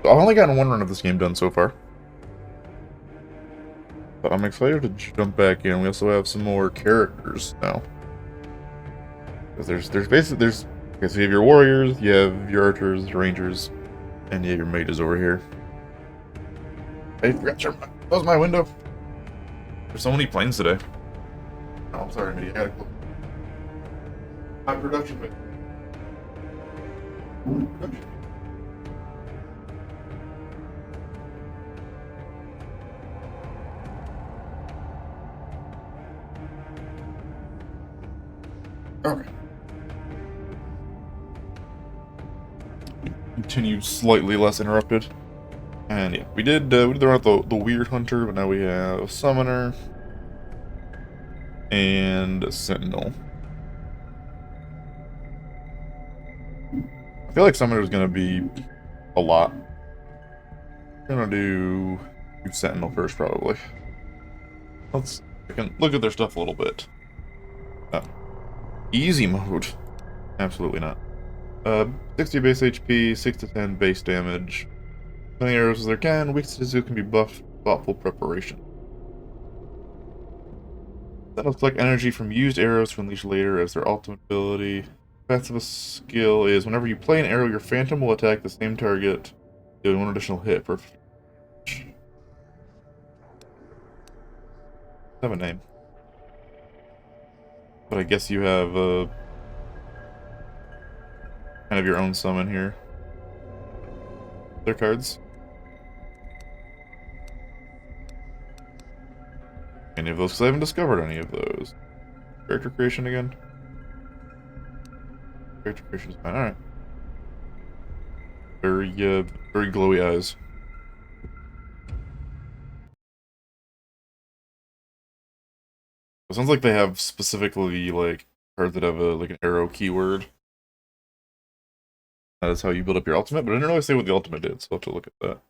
I've only gotten one run of this game done so far. But I'm excited to jump back in. We also have some more characters now. Because there's okay, so you have your warriors, you have your archers, your rangers, and you have your mages over here. I forgot to close my window. There's so many planes today. Oh, I'm sorry, Mitty. I gotta close my production. Okay. Continue slightly less interrupted. And yeah, we did the run the weird hunter, but now we have a summoner and a sentinel. I feel like summoner is gonna be a lot. I'm gonna do sentinel first, probably. I can look at their stuff a little bit. Oh, easy mode. Absolutely not. 60 base HP, 6 to 10 base damage. As many arrows as there can. Weaknesses can be buffed. Thoughtful preparation. That'll collect energy from used arrows to unleash later as their ultimate ability. Passive skill is whenever you play an arrow, your phantom will attack the same target, doing one additional hit per. Have a name. But I guess you have kind of your own summon here. Their cards. Any of those? Because I haven't discovered any of those. Character creation again. Character creation is fine. All right. Very glowy eyes. It sounds like they have specifically like cards that have a like an arrow keyword. That is how you build up your ultimate, but I didn't really say what the ultimate did, so I'll have to look at that.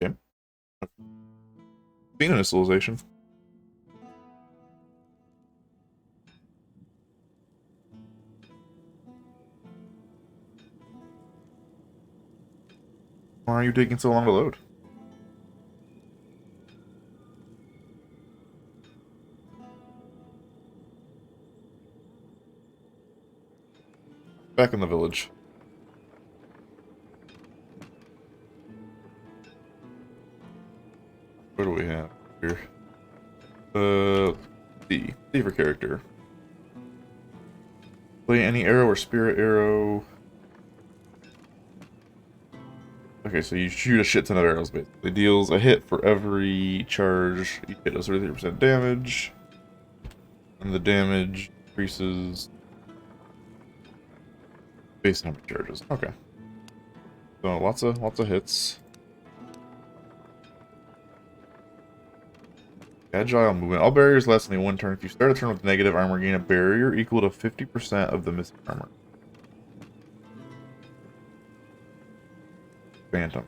Okay. Seen initialization. Why are you taking so long to load? Back in the village. What do we have here? D for character. Play any arrow or spirit arrow. Okay, so you shoot a shit ton of arrows, basically. Deals a hit for every charge. Each hit does 33% damage. And the damage increases based on how many charges. Okay. So lots of hits. Agile movement. All barriers last only one turn. If you start a turn with negative armor, gain a barrier equal to 50% of the missing armor. Phantom.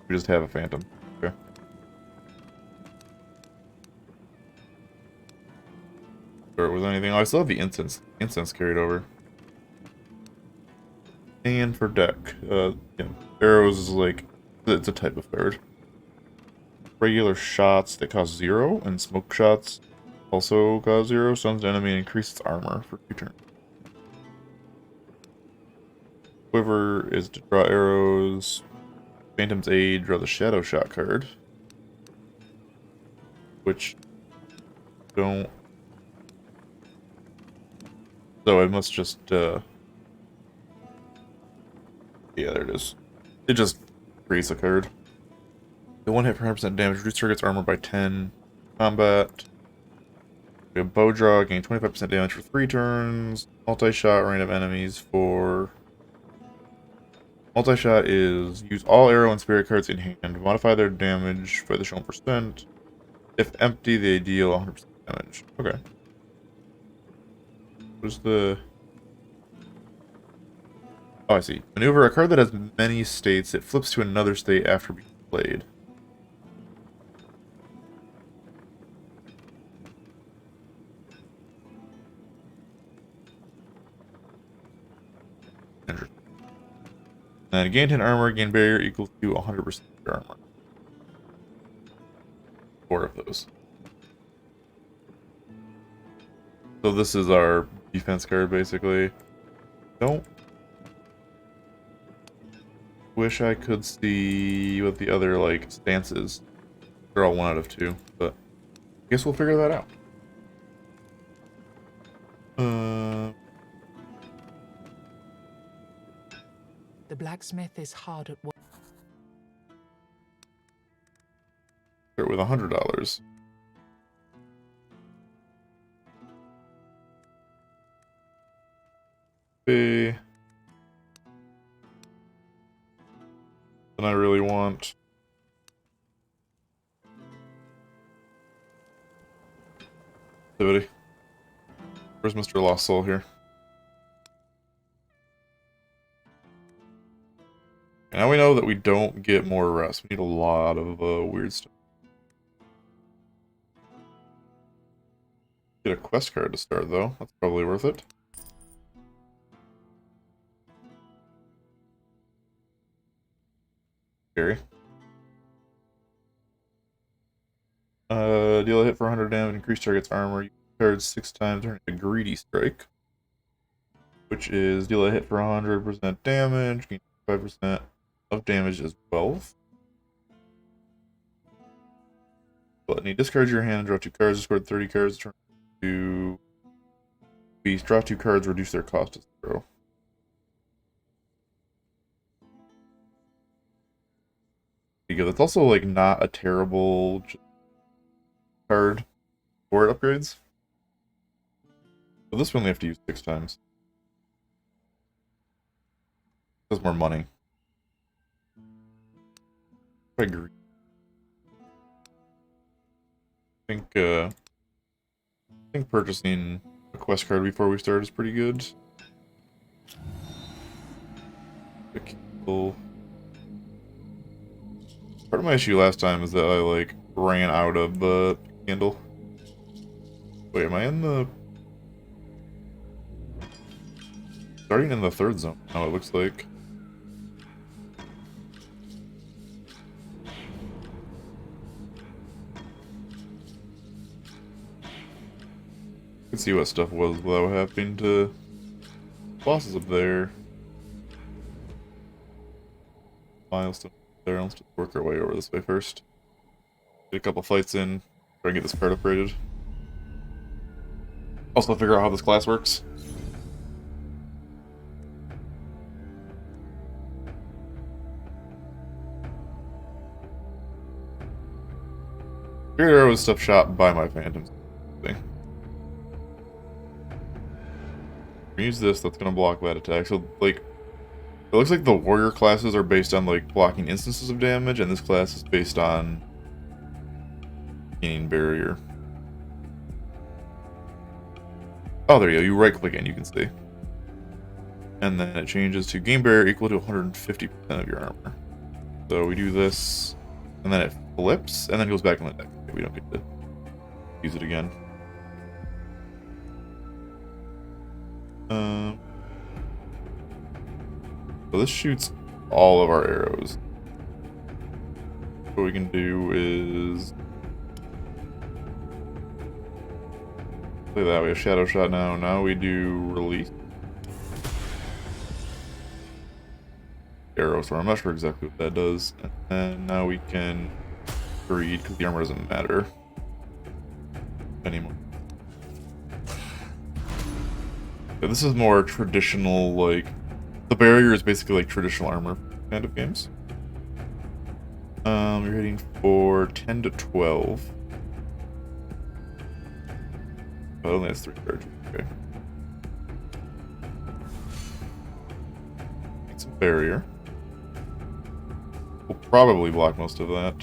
We just have a phantom. Okay. Or was anything? Oh, I still have the incense. Incense carried over. And for deck, yeah, arrows is like it's a type of card. Regular shots that cost 0, and smoke shots also cause 0. Stuns the enemy and increase its armor for 2 turns. Quiver is to draw arrows. Phantom's Aid, draw the Shadow Shot card. Which don't. So I must just, yeah, there it is. It just creates a card. The one hit for 100% damage, reduce target's armor by 10. Combat. We have bow draw, gain 25% damage for 3 turns. Multi-shot, random enemies for. Multi-shot is use all arrow and spirit cards in hand. Modify their damage by additional percent. If empty, they deal 100% damage. Okay. What's the... Oh, I see. Maneuver a card that has many states. It flips to another state after being played. Interesting. And gain 10 armor, gain barrier equal to 100% armor. 4 of those. So this is our defense card, basically. Don't wish I could see what the other, like, stances. They're all 1 out of 2, but I guess we'll figure that out. The blacksmith is hard at work. Start with $100. Okay. Then I really want activity. Where's Mr. Lost Soul here? Now we know that we don't get more rest. We need a lot of weird stuff. Get a quest card to start, though. That's probably worth it. Scary. Deal a hit for 100 damage, increase target's armor. You charge 6 times, turn into Greedy Strike. Which is deal a hit for 100% damage, gain 5% of damage as well. Gluttony. Discard your hand and draw 2 cards. Discard 30 cards. Turn to beast. Draw 2 cards, reduce their cost to 0. That's also like not a terrible card for it upgrades. But this one we have to use 6 times. Does more money. I agree. I think purchasing a quest card before we start is pretty good. Cool. Part of my issue last time is that I like ran out of candle. Wait, am I in the starting in the 3rd zone? Oh, it looks like. I can see what stuff was without having to bosses up there. Milestone there. Let's just work our way over this way first. Get a couple fights in. Try and get this card upgraded. Also figure out how this class works. Spirit arrow is stuff shot by my phantoms. Thing. Use this, that's gonna block that attack. So, like, it looks like the warrior classes are based on, like, blocking instances of damage, and this class is based on gaining barrier. Oh, there you go. You right-click and you can see. And then it changes to gain barrier equal to 150% of your armor. So we do this, and then it flips, and then goes back in the deck. We don't get to use it again. So this shoots all of our arrows. What we can do is play that. We have Shadow Shot now. Now we do Release. Arrow, so I'm not sure exactly what that does. And now we can Greed, because the armor doesn't matter anymore. Yeah, this is more traditional, like, the barrier is basically like traditional armor kind of games. You're hitting for 10 to 12. Oh, it only has 3 charges. Okay. It's a barrier. We'll probably block most of that.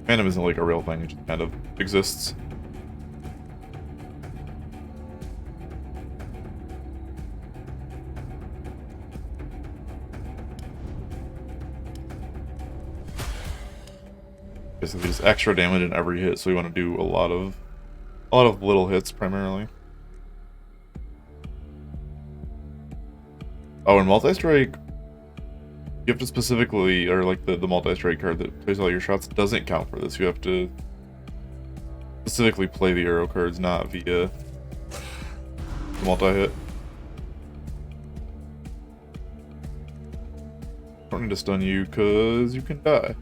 Phantom isn't like a real thing, it just kind of exists. Basically just extra damage in every hit, so we want to do a lot of little hits primarily. Oh, and multi-strike, you have to specifically, or like the multi-strike card that plays all your shots doesn't count for this. You have to specifically play the arrow cards, not via the multi-hit. Don't need to stun you, because you can die.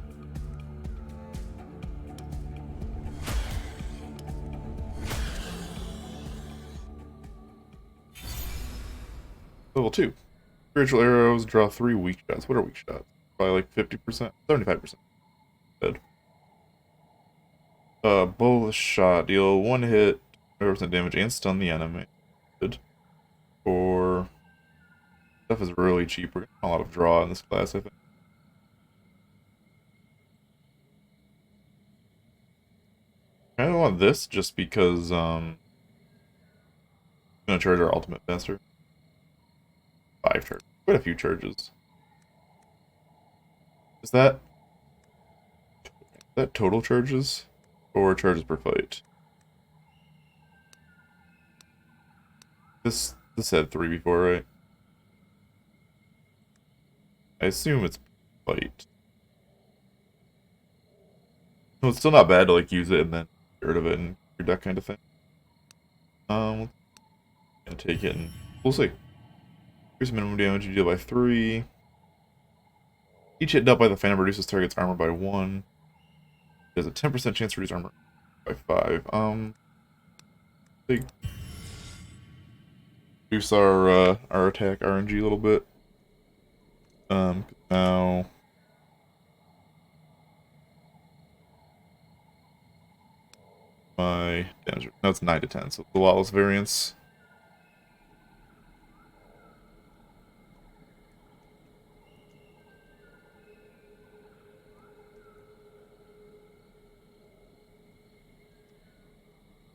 Level 2. Spiritual arrows draw 3 weak shots. What are weak shots? Probably like 50%? 75%. Dead. Bolus shot. Deal 1 hit, 5% damage, and stun the enemy. Good. For... Stuff is really cheap. We're getting a lot of draw in this class, I think. I don't want this just because, I'm gonna charge our ultimate faster. 5 charges. Quite a few charges. Is that total charges? Or charges per fight? This had 3 before, right? I assume it's fight. No, it's still not bad to like use it and then get rid of it and your deck kind of thing. And take it and we'll see. Increase minimum damage you deal by 3. Each hit dealt by the Phantom reduces target's armor by 1. There's a 10% chance to reduce armor by 5. Reduce our attack RNG a little bit. Now my damage. Now it's 9 to 10, so it's a lot less variance.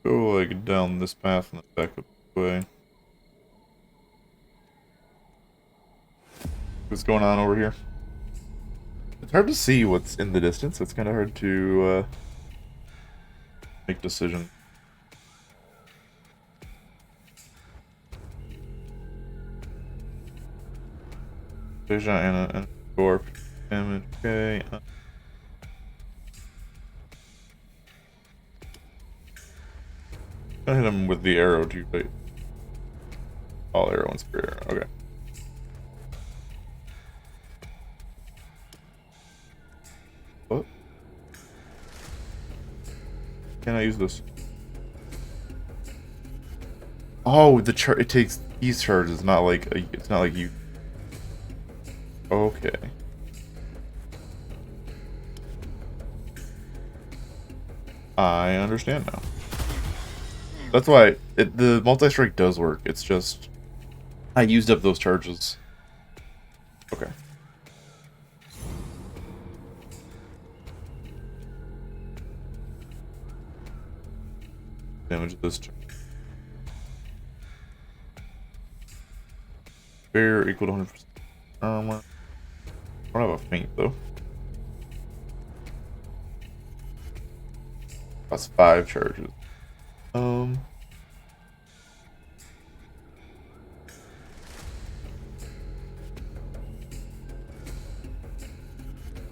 Go like down this path and then back up the way. What's going on over here? It's hard to see what's in the distance. It's kind of hard to make decisions. Deja and Gorp damage. Okay. I hit him with the arrow too late. All arrow and spear arrow. Okay. What? Can I use this? Oh, it takes these charges, not like it's not like you. Okay. I understand now. That's why the multi-strike does work. It's just I used up those charges. Okay. Damage this charge. Bear equal to 100% armor. I don't have a feint though. That's 5 charges.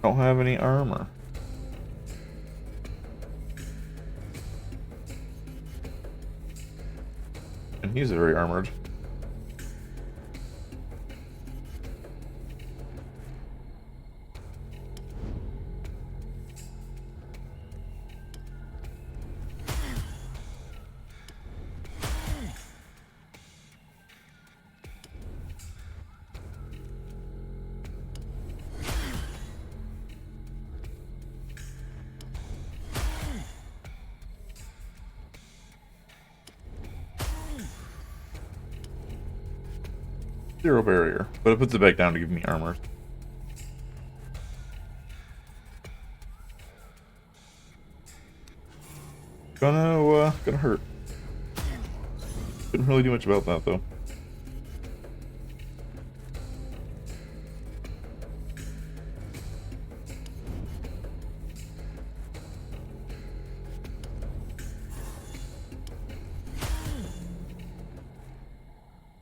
Don't have any armor. And he's very armored. Zero barrier, but it puts it back down to give me armor. Gonna hurt. Couldn't really do much about that though.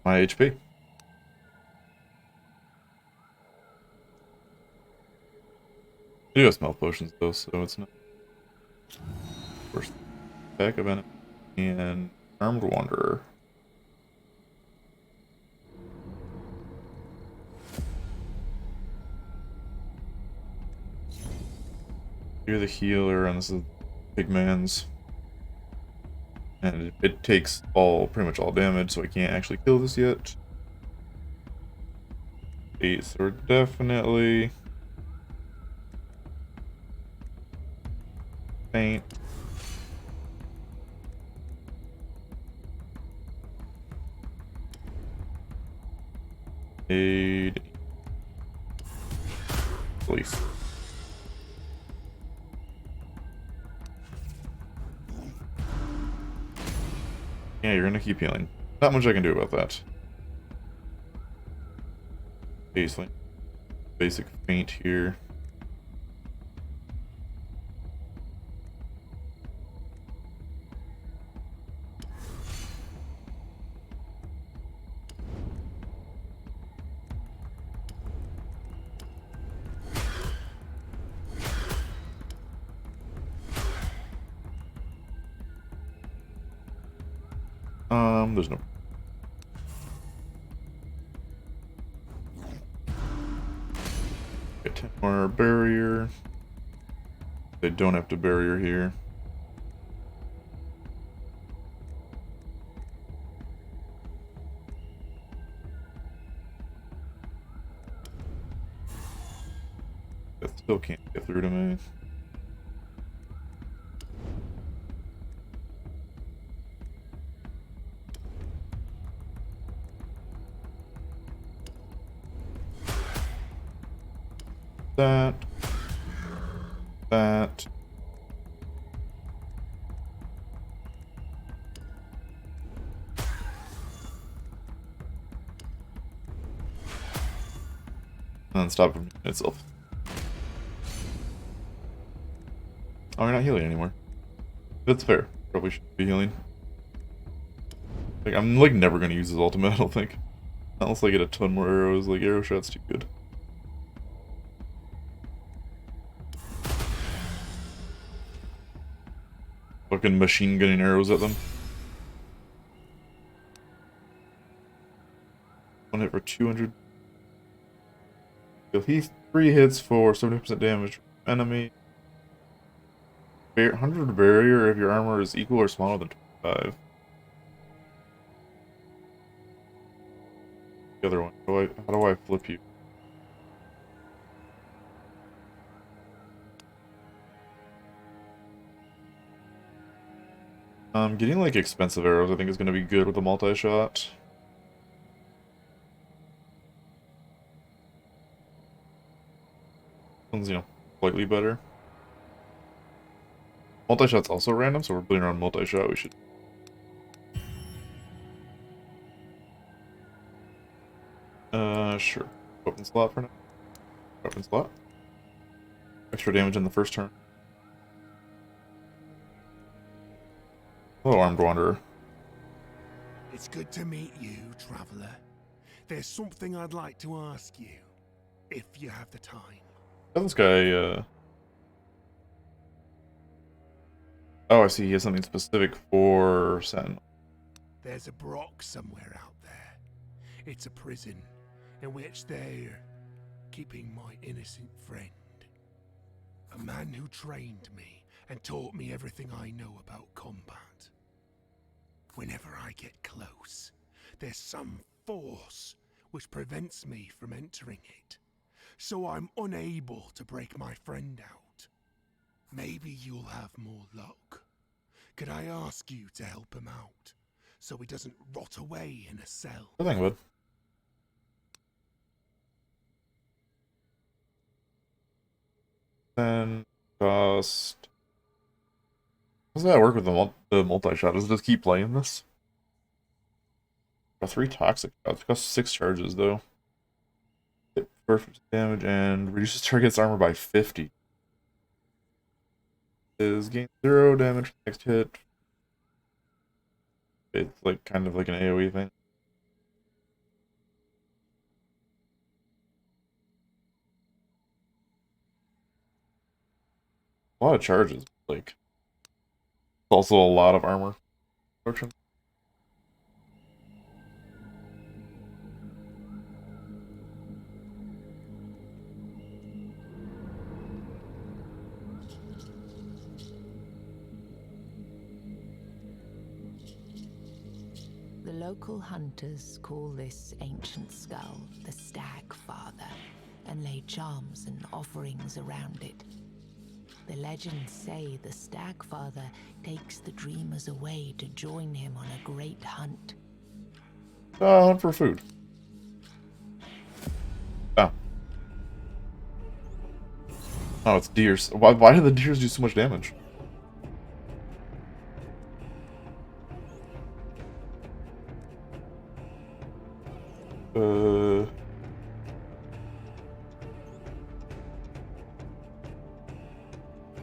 My HP. I do have smell potions though, so it's not first attack of enemy and armed wanderer. You're the healer, and this is big man's. And it takes pretty much all damage, so I can't actually kill this yet. 8, so we're definitely faint. Aid. Release. Yeah, you're gonna keep healing. Not much I can do about that. Basic faint here. There's no. Get 10 more barrier. They don't have to barrier here. That still can't get through to me. That. And then stop from itself. Oh, you're not healing anymore. That's fair. Probably should be healing. Like, I'm like never gonna use his ultimate, I don't think. Unless I get a ton more arrows, like arrow shot's too good. Fucking machine gunning arrows at them. One hit for 200. So he's 3 hits for 70% damage. Enemy. 100 barrier if your armor is equal or smaller than 25. The other one. How do I flip you? Getting like expensive arrows I think is gonna be good with a multi-shot. One's, slightly better. Multi-shot's also random, so we're playing around multi-shot, we should. Sure. Weapon slot for now. Weapon slot. Extra damage in the first turn. Hello, Armed Wanderer. It's good to meet you, traveler. There's something I'd like to ask you, if you have the time. Oh, this guy, Oh, I see. He has something specific for Sentinel. There's a Brock somewhere out there. It's a prison in which they're keeping my innocent friend. A man who trained me and taught me everything I know about combat. Whenever I get close, there's some force which prevents me from entering it. So I'm unable to break my friend out. Maybe you'll have more luck. Could I ask you to help him out, so he doesn't rot away in a cell? Good thing, bud. Then cost How does that work with the multi-shot? Does it just keep playing this? Got 3 toxic shots. It costs 6 charges though. Hit perfect damage and reduces target's armor by 50. Is gain 0 damage next hit. It's like kind of like an AoE thing. A lot of charges, like also a lot of armor. The local hunters call this ancient skull the Stag Father and lay charms and offerings around it. The legends say the Stag Father takes the dreamers away to join him on a great hunt. Hunt for food. Oh. Oh, it's deers. Why do the deers do so much damage?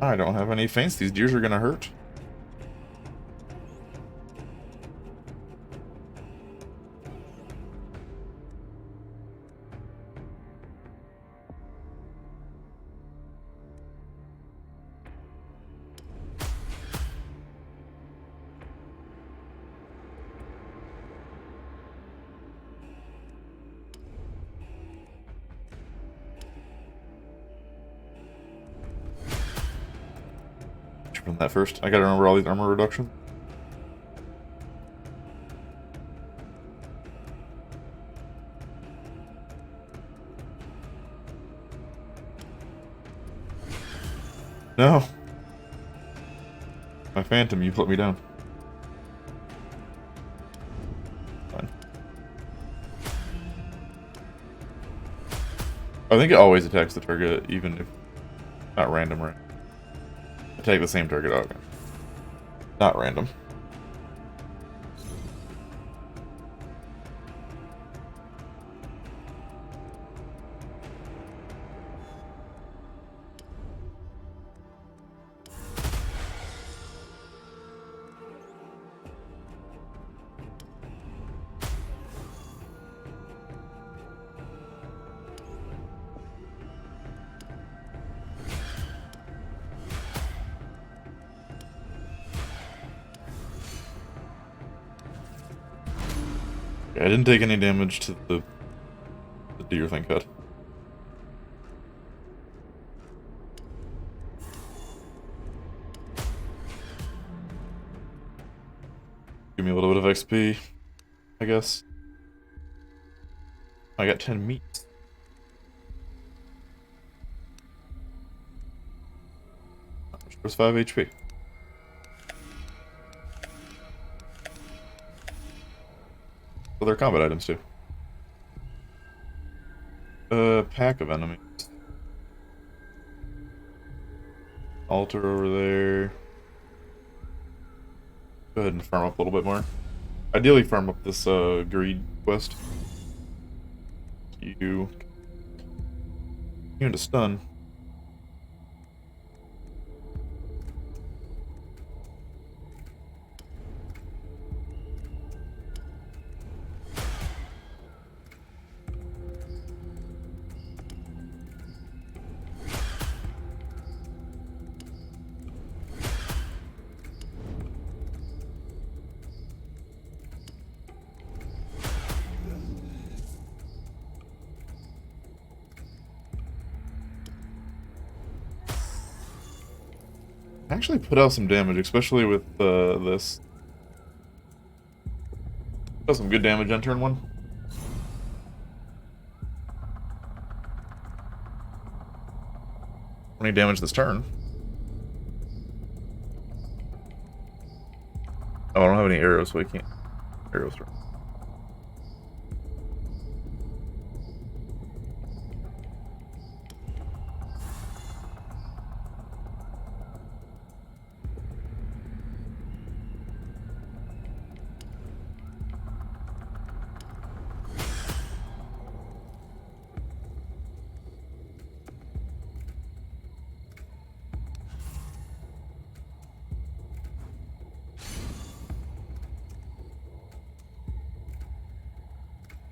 I don't have any feints. These deers are gonna hurt. From that first, I gotta remember all these armor reductions. No. My phantom, you put me down. Fine. I think it always attacks the target, even if not random, right? Attack the same target. Okay. Not random. I didn't take any damage to the deer thing cut. Give me a little bit of XP, I guess. I got 10 meat. Restores 5 HP. Well, they're combat items too. Pack of enemies. Altar over there. Go ahead and farm up a little bit more. Ideally farm up this greed quest. You into stun. Actually put out some damage, especially with this. Does some good damage on turn 1. Any damage this turn. Oh, I don't have any arrows, so I can't arrows through.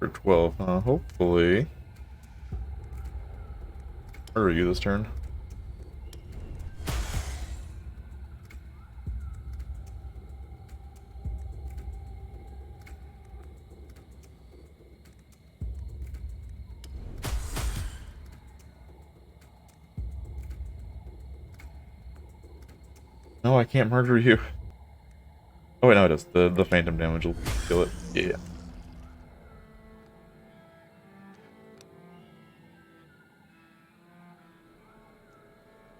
For 12, hopefully. Where are you this turn? No, I can't murder you. Oh wait, no, it does. The phantom damage will kill it. Yeah.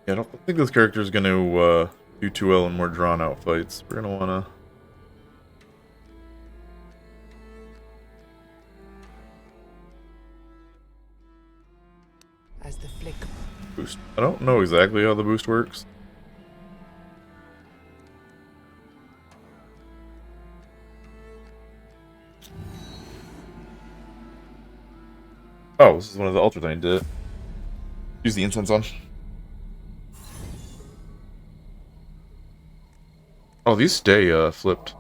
Yeah, I don't think this character is going to do too well in more drawn-out fights. We're going to want to... As the flick boost. I don't know exactly how the boost works. Oh, this is one of the Ultra Thing did it. Use the incense on. Oh, these stay flipped.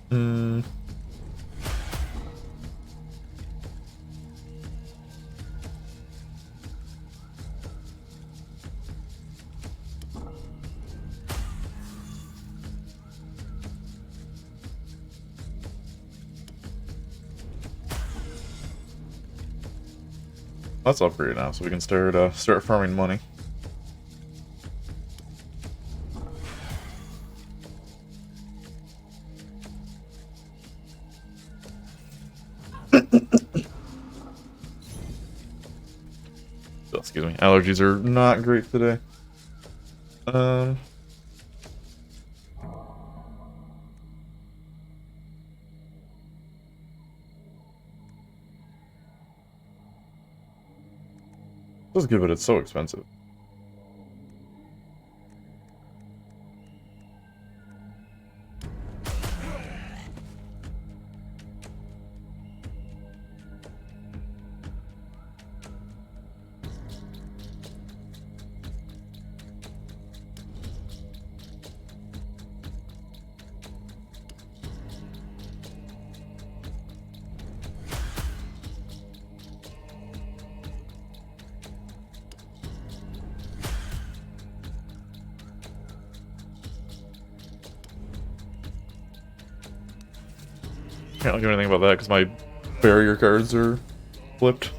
Hmm. That's upgraded now, so we can start farming money. Oh, excuse me. Allergies are not great today. That's good, but it's so expensive. Can't do anything about that because my barrier cards are flipped.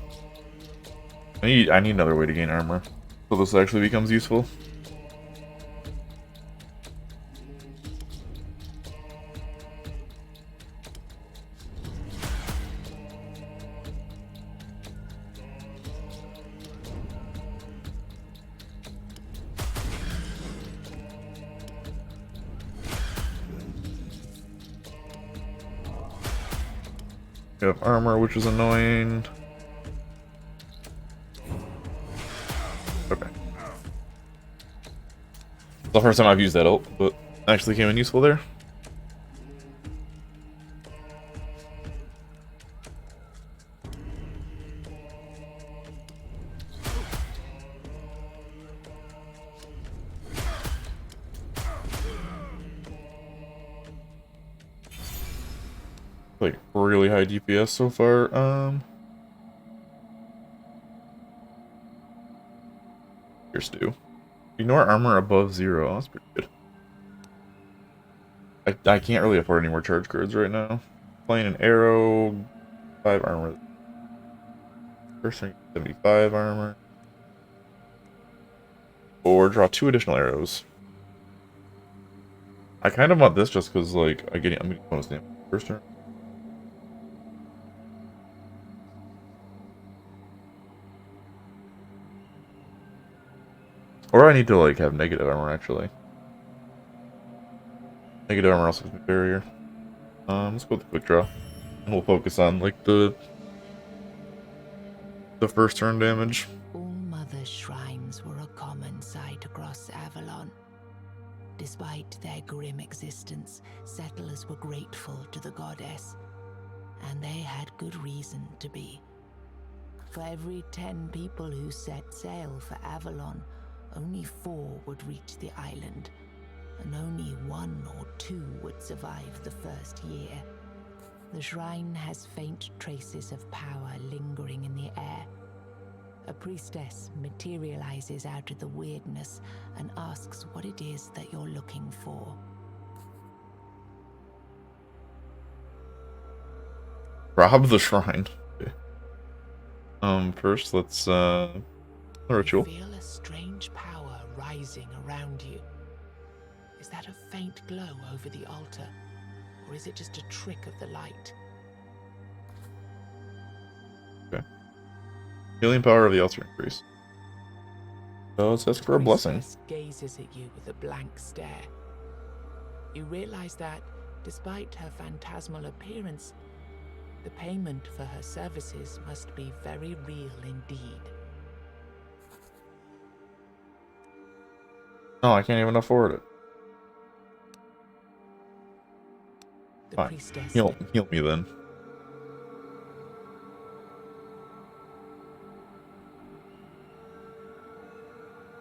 I need another way to gain armor, so this actually becomes useful. We have armor, which is annoying. Okay. It's the first time I've used that ult, but actually came in useful there. Like really high DPS so far. Here's two. Ignore armor above 0. Oh, that's pretty good. I can't really afford any more charge cards right now. Playing an arrow, 5 armor. First thing, 75 armor. Or draw 2 additional arrows. I kind of want this just because, like, I'm getting bonus damage first turn. Or I need to, like, have negative armor, actually. Negative armor also gives me barrier. Let's go with the quick draw. And we'll focus on, like, the the first turn damage. All Mother shrines were a common sight across Avalon. Despite their grim existence, settlers were grateful to the goddess, and they had good reason to be. For every 10 people who set sail for Avalon, only 4 would reach the island, and only 1 or 2 would survive the first year. The shrine has faint traces of power lingering in the air. A priestess materializes out of the weirdness and asks what it is that you're looking for. Rob the shrine. Okay. First let's ritual. You feel a strange power rising around you. Is that a faint glow over the altar, or is it just a trick of the light? Okay. Healing power of the altar increase. So let's ask for a blessing. The priestess gazes at you with a blank stare. You realize that, despite her phantasmal appearance, the payment for her services must be very real indeed. Oh, I can't even afford it. The Fine. priestess Heal me then.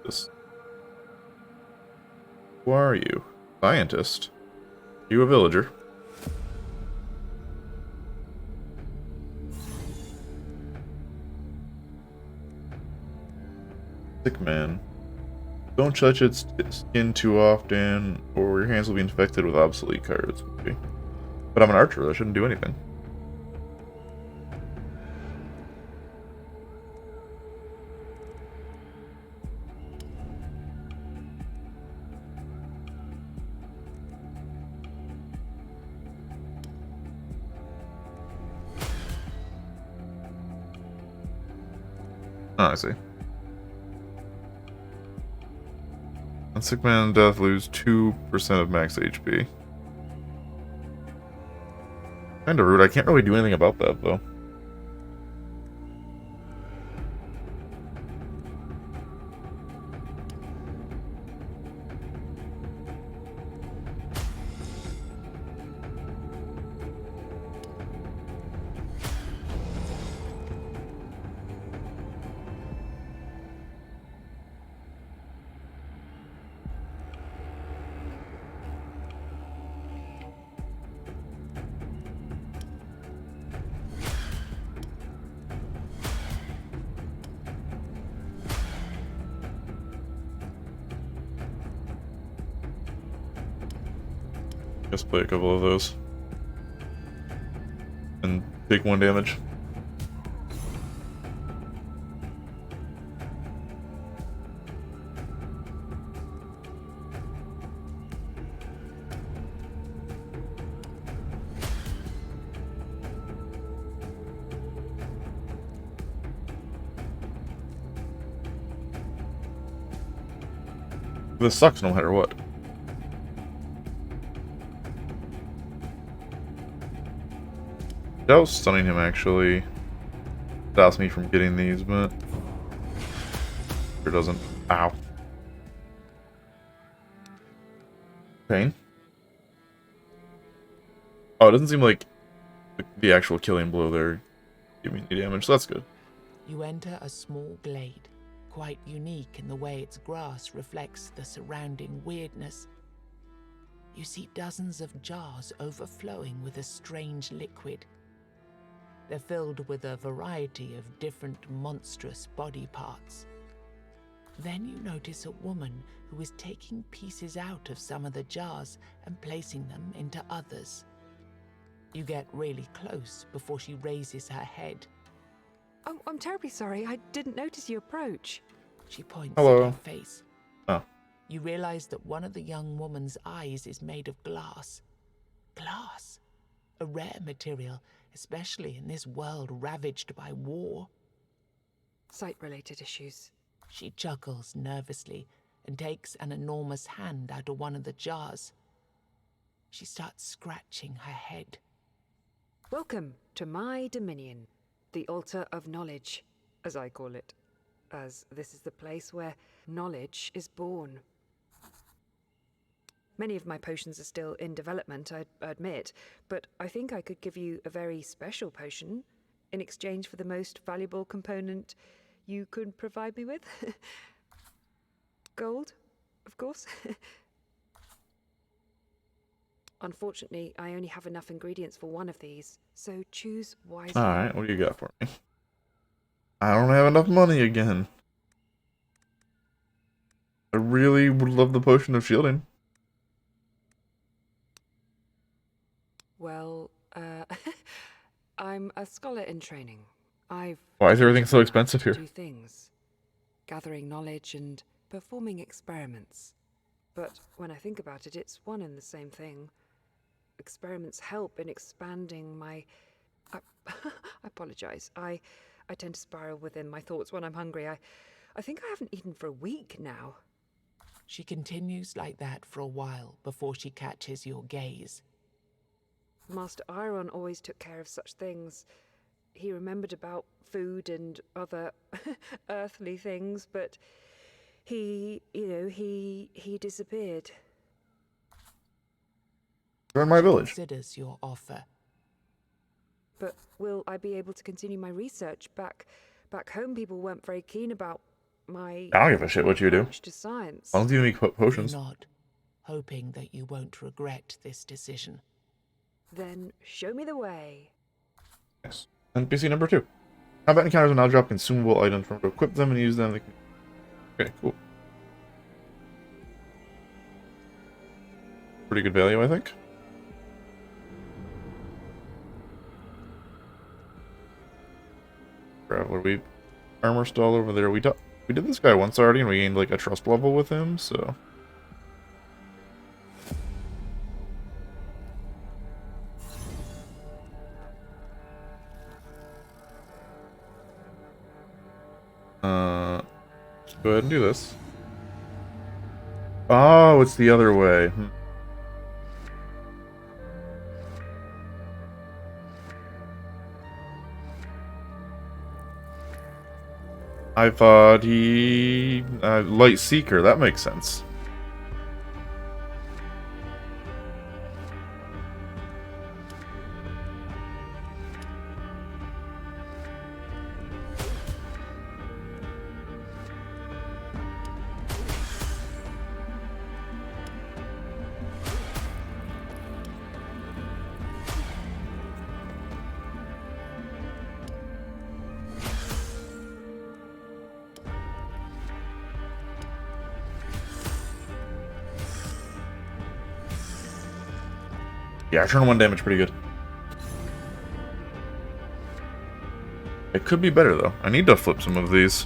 This. Who are you? Scientist. You a villager? Sick man. Don't touch its skin too often, or your hands will be infected with obsolete cards. Okay. But I'm an archer, that shouldn't do anything. Oh, I see. On sick man death, lose 2% of max HP. Kinda rude. I can't really do anything about that, though. Just play a couple of those. And take 1 damage. This sucks no matter what. That was stunning him, actually. Stops me from getting these, but... It doesn't. Ow. Pain? Oh, it doesn't seem like the actual killing blow there gave me any damage, so that's good. You enter a small glade, quite unique in the way its grass reflects the surrounding weirdness. You see dozens of jars overflowing with a strange liquid. They're filled with a variety of different monstrous body parts. Then you notice a woman who is taking pieces out of some of the jars and placing them into others. You get really close before she raises her head. Oh, I'm terribly sorry. I didn't notice you approach. She points Hello. at her face. Oh. You realize that one of the young woman's eyes is made of glass. Glass? A rare material, especially in this world ravaged by war. Sight-related issues. She chuckles nervously and takes an enormous hand out of one of the jars. She starts scratching her head. Welcome to my dominion, the Altar of Knowledge, as I call it, as this is the place where knowledge is born. Many of my potions are still in development, I admit, but I think I could give you a very special potion in exchange for the most valuable component you could provide me with. Gold, of course. Unfortunately, I only have enough ingredients for one of these, so choose wisely. Alright, what do you got for me? I don't have enough money again. I really would love the potion of shielding. Well, I'm a scholar in training. I've Why is everything so learned expensive to here? do things, gathering knowledge and performing experiments. But when I think about it, it's one and the same thing. Experiments help in expanding my... I apologize. I tend to spiral within my thoughts when I'm hungry. I think I haven't eaten for a week now. She continues like that for a while before she catches your gaze. Master Iron always took care of such things. He remembered about food and other earthly things, but he disappeared. You're in my village. Considers your offer. But will I be able to continue my research? Back home, people weren't very keen about my I don't give a shit what you do. approach to science. As long as you make You potions. nod, hoping that you won't regret this decision. Then show me the way. Nice. NPC number 2. Combat encounters will now drop consumable items from to equip them and use them. Okay, cool. Pretty good value, I think. What are we? Armor stall over there. We did this guy once already, and we gained like a trust level with him. So. Let's go ahead and do this. Oh, it's the other way. I thought he... Light Seeker, that makes sense. Yeah, turn 1 damage pretty good. It could be better, though. I need to flip some of these.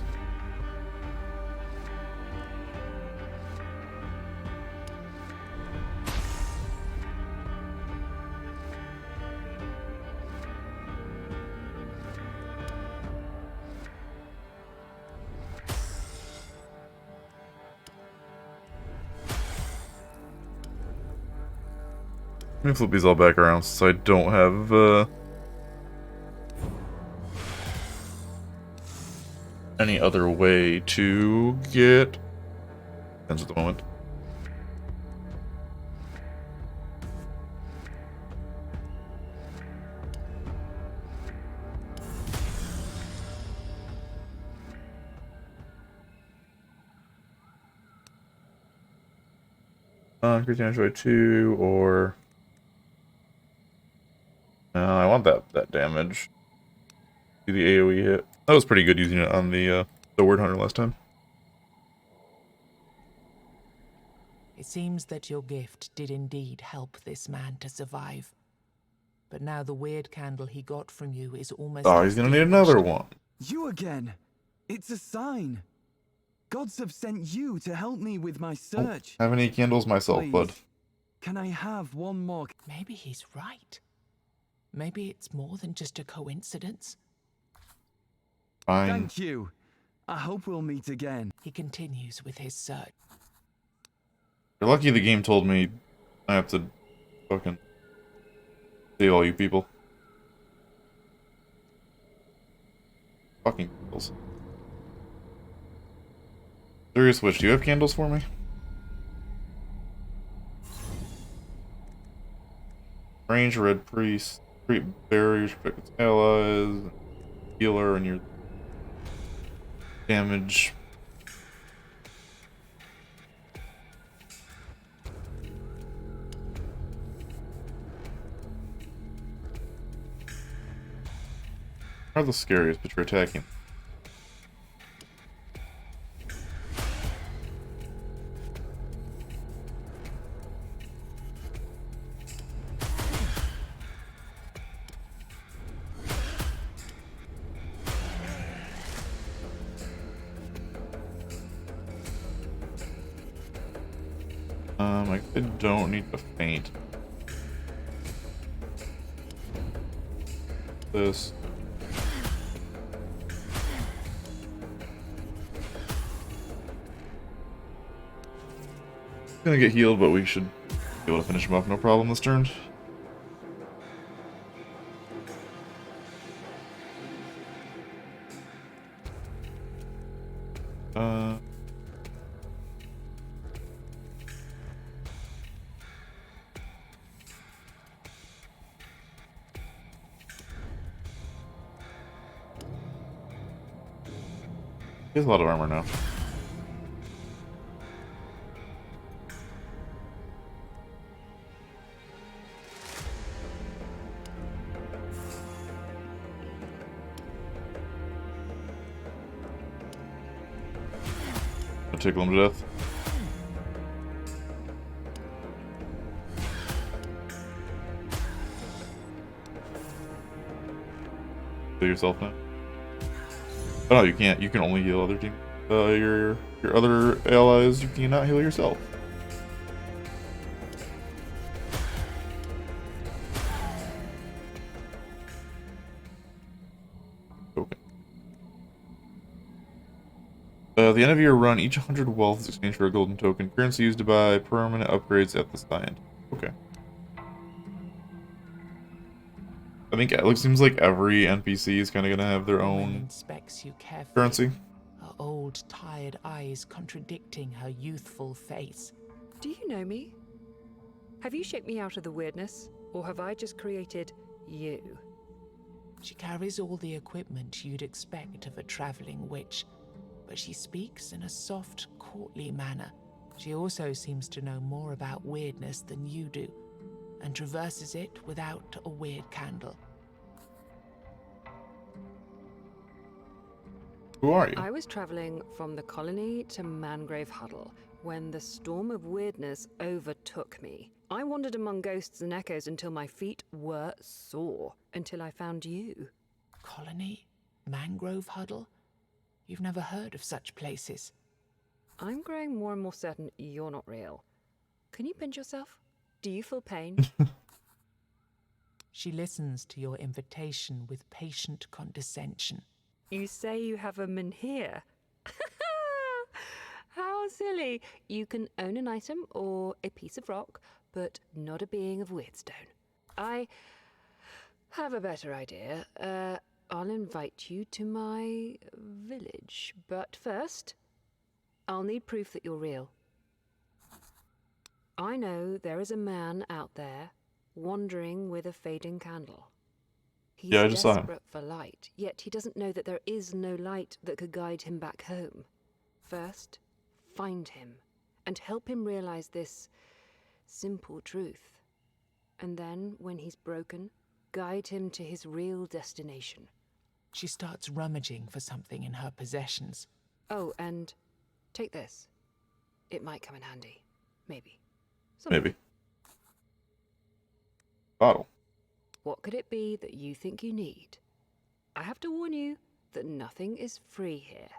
Let me flip these all back around so I don't have any other way to get pens at the moment. Increase damage by 2 or... No, I want that damage. See the AoE hit. That was pretty good using it on the Word Hunter last time. It seems that your gift did indeed help this man to survive. But now the weird candle he got from you is almost... Oh, he's gonna need another one. You again! It's a sign! Gods have sent you to help me with my search. I have any candles myself, Please, bud. can I have one more? Maybe he's right. Maybe it's more than just a coincidence. Fine. Thank you. I hope we'll meet again. He continues with his search. You're lucky the game told me I have to fucking save all you people. Fucking kills. Serious Witch, do you have candles for me? Range Red Priest, create barriers, protect its allies, healer, and your damage. Are the scariest, but you're attacking. I don't need to faint. This. Gonna get healed, but we should be able to finish him off no problem this turn. He has a lot of armor now. I'll tickle him to death. Heal yourself now. Oh no, you can't. You can only heal other team. Your other allies. You cannot heal yourself. Okay. At the end of your run, each 100 wealth is exchanged for a golden token. Currency used to buy permanent upgrades at the stand. Okay. I think it seems like every NPC is kind of gonna have their own inspects you carefully, currency. her old, tired eyes contradicting her youthful face. Do you know me? Have you shaped me out of the weirdness, or have I just created you? She carries all the equipment you'd expect of a traveling witch, but she speaks in a soft, courtly manner. She also seems to know more about weirdness than you do, and traverses it without a weird candle. Who are you? I was traveling from the colony to Mangrove Huddle when the storm of weirdness overtook me. I wandered among ghosts and echoes until my feet were sore, until I found you. Colony? Mangrove Huddle? You've never heard of such places. I'm growing more and more certain you're not real. Can you pinch yourself? Do you feel pain? She listens to your invitation with patient condescension. You say you have a menhir. How silly. You can own an item or a piece of rock, but not a being of Weirdstone. I have a better idea. I'll invite you to my village. But first, I'll need proof that you're real. I know there is a man out there wandering with a fading candle. He's Yeah, I just saw him. desperate for light, yet he doesn't know that there is no light that could guide him back home. First, find him and help him realize this simple truth. And then, when he's broken, guide him to his real destination. She starts rummaging for something in her possessions. Oh, and take this. It might come in handy. Maybe. Someday. Maybe. Bottle. What could it be that you think you need? I have to warn you that nothing is free here.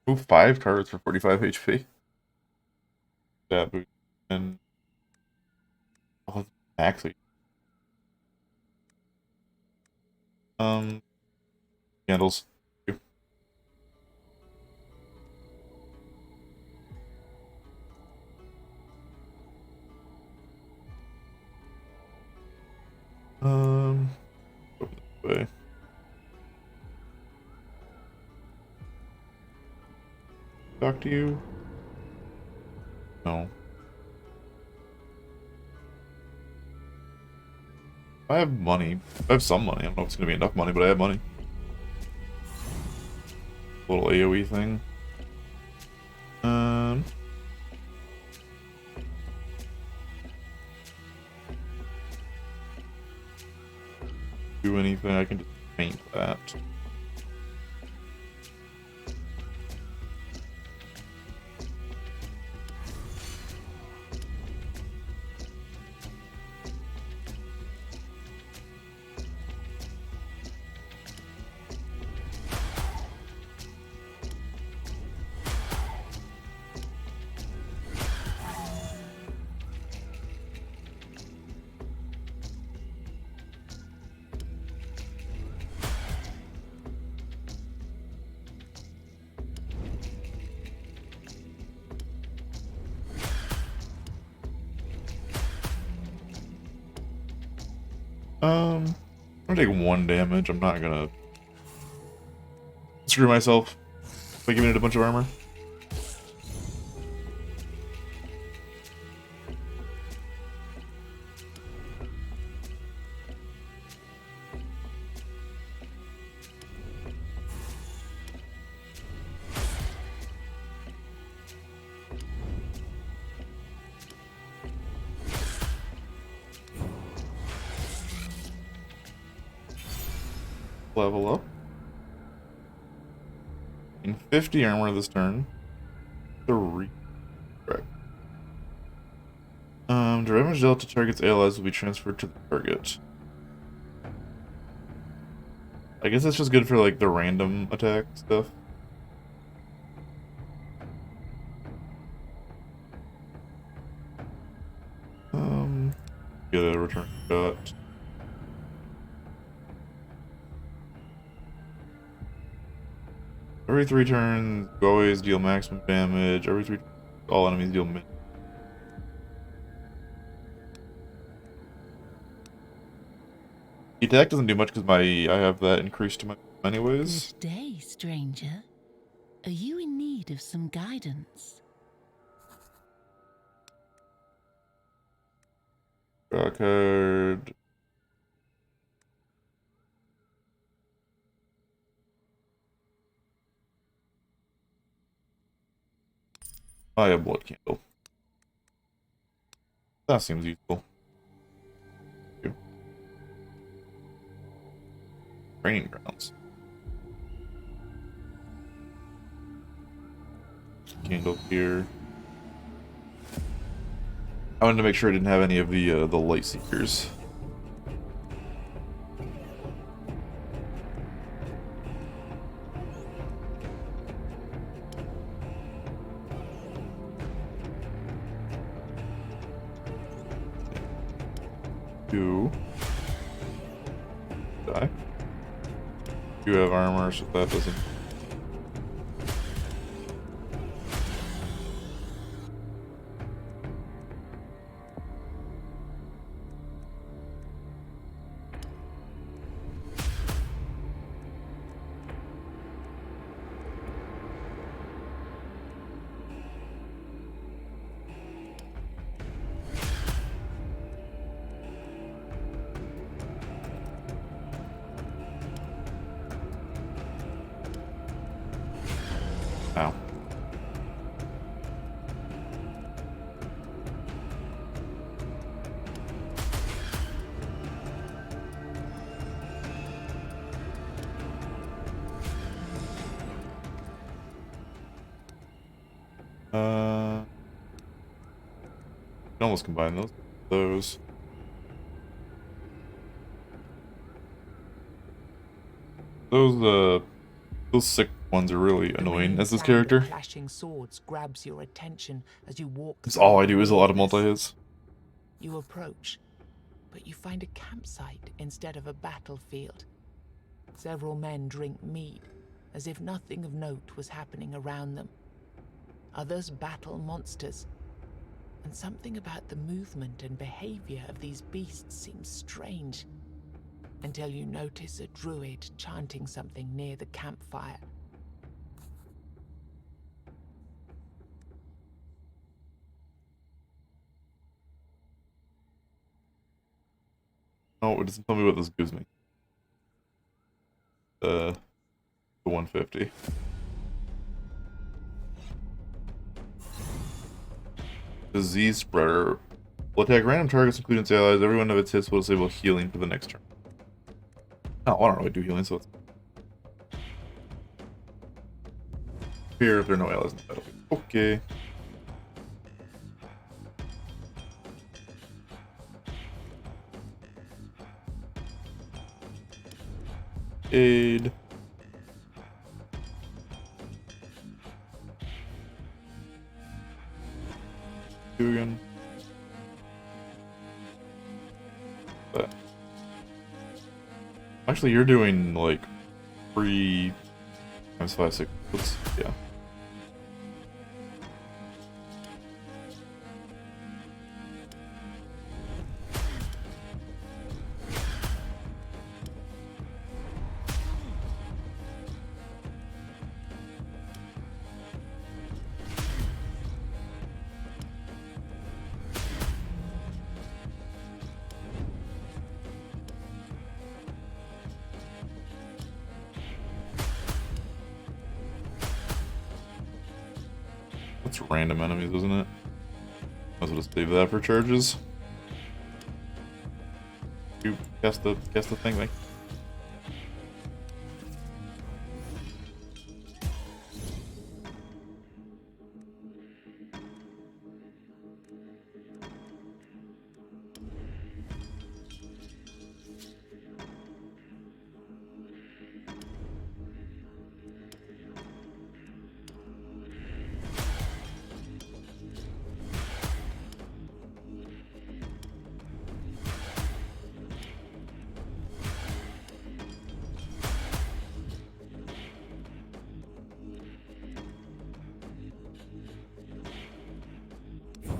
Move 5 cards for 45 HP. That boost. And actually. Candles. Open this way. talk to you? No. I have money. I have some money. I don't know if it's gonna be enough money, but I have money. Little AoE thing. Do anything? I can just paint that. I'm gonna take 1 damage. I'm not gonna screw myself by giving it a bunch of armor. Level up. In 50 armor this turn. 3. Correct. Damage dealt to target's allies will be transferred to the target. I guess that's just good for like the random attack stuff. Get a return shot. Every 3 turns, you always deal maximum damage. Every 3 turns, all enemies deal min. The attack doesn't do much because I have that increased to my anyways. Good day, stranger. Are you in need of some guidance? Draw a card. I have blood candle. That seems useful. Training grounds. Candle here. I wanted to make sure I didn't have any of the light seekers. Two. Die. You have armor, so that doesn't. Ow. Can almost combine those. Those sick ones are really annoying as this character. Clashing swords grabs your attention as you walk. Because all I do is a lot of multi-hits. You approach, but you find a campsite instead of a battlefield. Several men drink mead, as if nothing of note was happening around them. Others battle monsters, and something about the movement and behavior of these beasts seems strange, until you notice a druid chanting something near the campfire. Oh, it doesn't tell me what this gives me. The 150. Disease spreader. Will attack random targets, including its allies. Every one of its hits will disable healing for the next turn. Oh, I don't really do healing, so it's here if there are no allies in the battlefield. Okay. Aid. Again. But actually, you're doing like 3 times 5, 6. Oops, yeah. That's random enemies, isn't it? Might as well just save that for charges. You guess the thing, like.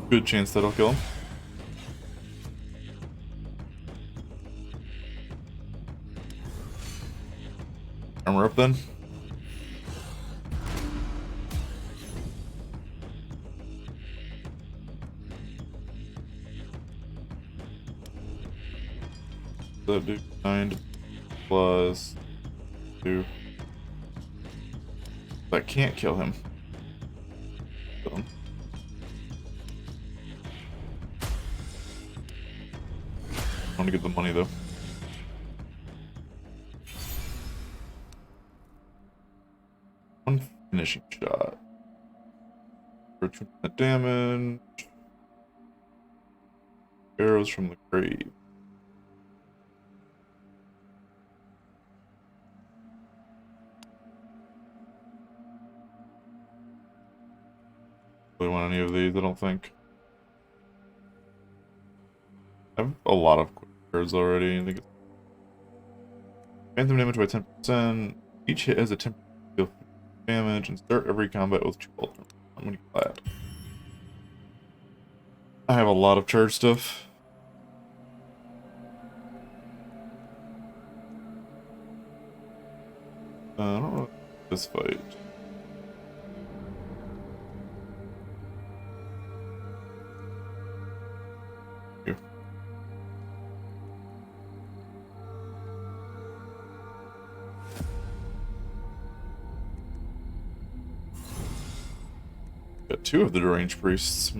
Good chance that'll kill him. Armor up then. So do 9 plus 2. That can't kill him. Kill him. I want to get the money though. One finishing shot. For 2% damage. Arrows from the grave. Really want any of these, I don't think. I have a lot of quick cards already. I think it's phantom damage by 10%. Each hit has a 10% deal damage and start every combat with 2 ultimates. I'm gonna get that. I have a lot of charge stuff. I don't know this fight. Here. Got 2 of the deranged priests.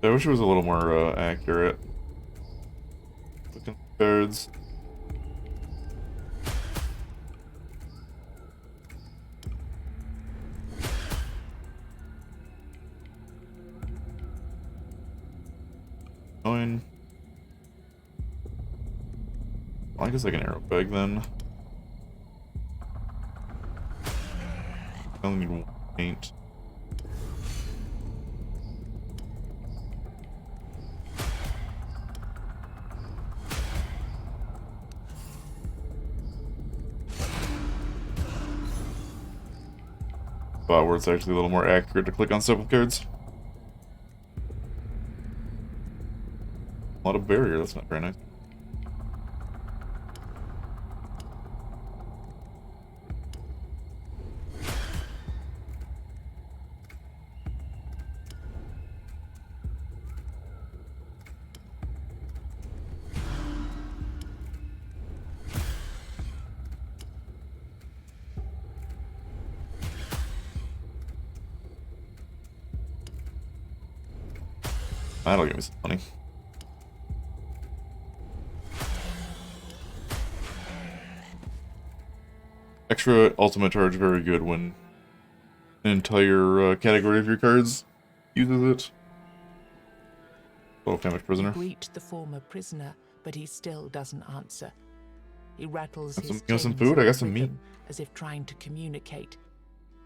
I wish it was a little more accurate. Looking at cards. Well, I guess I can arrow bag then. I only need 1 paint. Spot where it's actually a little more accurate to click on several cards. A lot of barrier, that's not very nice. That'll give me some money. Extra ultimate charge, very good when an entire category of your cards uses it. 12 damage prisoner. Greet the former prisoner, but he still doesn't answer. He rattles Got his some chains food? I got with some meat. rhythm, as if trying to communicate.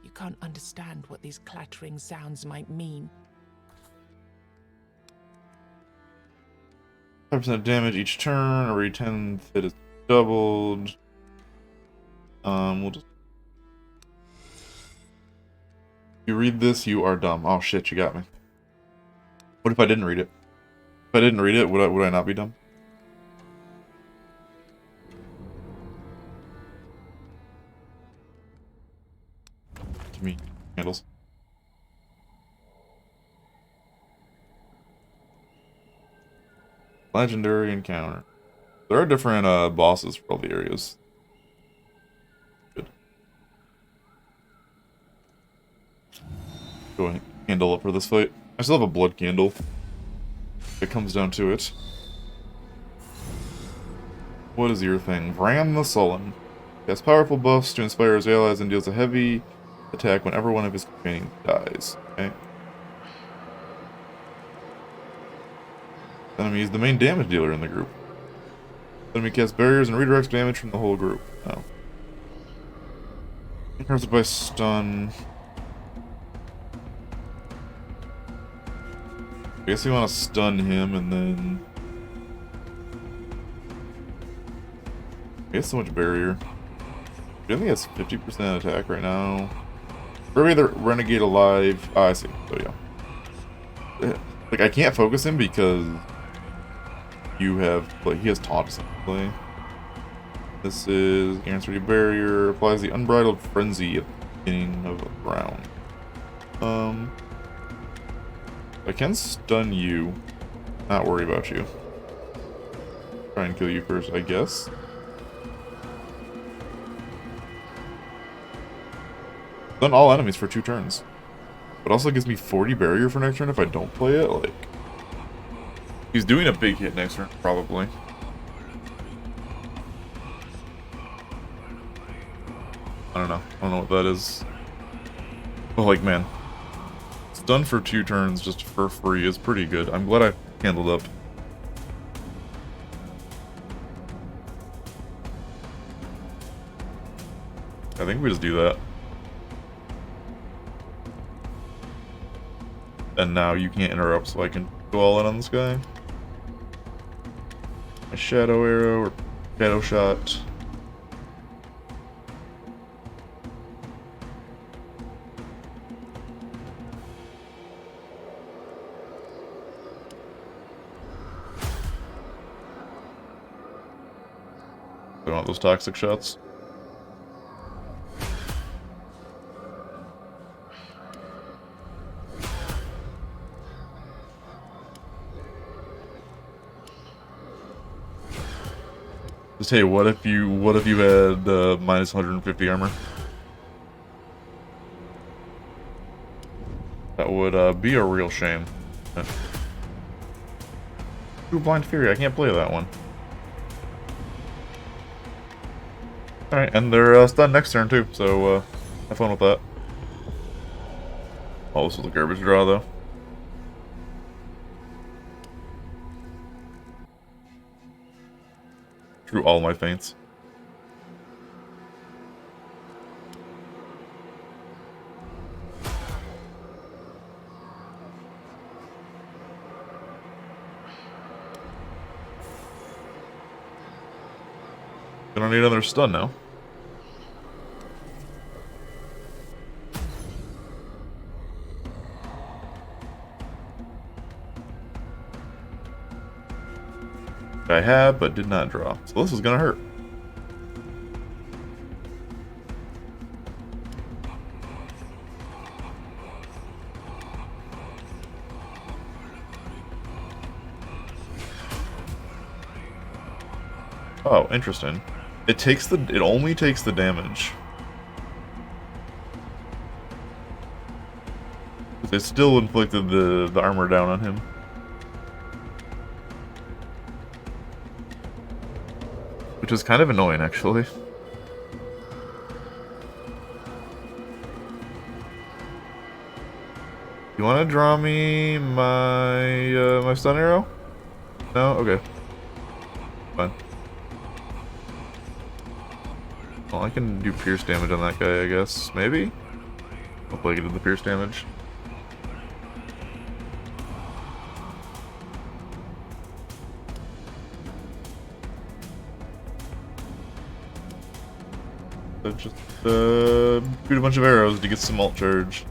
You can't understand what these clattering sounds might mean. 5% damage each turn. Every 10th hit is doubled. We'll just. If you read this, you are dumb. Oh shit, you got me. What if I didn't read it? If I didn't read it, would I not be dumb? Give me handles. Legendary encounter. There are different bosses for all the areas. Good. Go ahead, candle up for this fight. I still have a blood candle. It comes down to it. What is your thing? Vran the Sullen. He has powerful buffs to inspire his allies and deals a heavy attack whenever one of his companions dies. Okay. Enemy is the main damage dealer in the group. Enemy casts barriers and redirects damage from the whole group. Oh. Interrupted by stun. I guess you want to stun him and then. He has so much barrier. I think he has 50% attack right now. Maybe the Renegade alive. Oh, I see. So yeah. Like I can't focus him because you have he has taunt essentially. This is guaranteed barrier, applies the unbridled frenzy at the beginning of a round. I can stun you. Not worry about you. Try and kill you first, I guess. Stun all enemies for 2 turns. But also gives me 40 barrier for next turn if I don't play it, like. He's doing a big hit next turn, probably. I don't know. I don't know what that is. But like, man. Stun for 2 turns just for free is pretty good. I'm glad I handled up. I think we just do that. And now you can't interrupt, so I can go all in on this guy. A shadow arrow or shadow shot. I don't want those toxic shots. Just hey, what if you had minus 150 armor? That would be a real shame. True Blind Fury, I can't play that one. Alright, and they're stunned next turn too, so have fun with that. Oh, this was a garbage draw though. Drew all my feints. Gonna need another stun now. I have, but did not draw. So this is gonna hurt. Oh, interesting. It only takes the damage. It still inflicted the armor down on him. Which is kind of annoying, actually. You want to draw me my my stun arrow? No? Okay. Fine. Well, I can do pierce damage on that guy, I guess. Maybe? Hopefully I get the pierce damage. So just shoot a bunch of arrows to get some ult charge.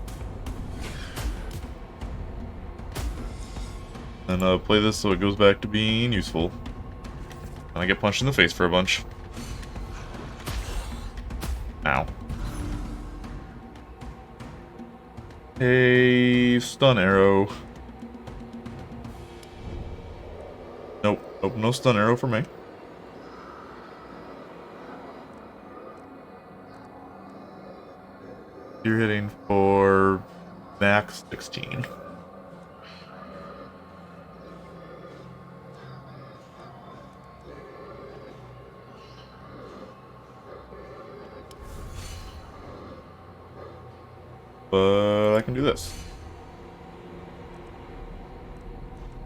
And play this so it goes back to being useful. And I get punched in the face for a bunch. Ow. A stun arrow. Nope. Nope, no stun arrow for me. You're hitting for max 16. But I can do this.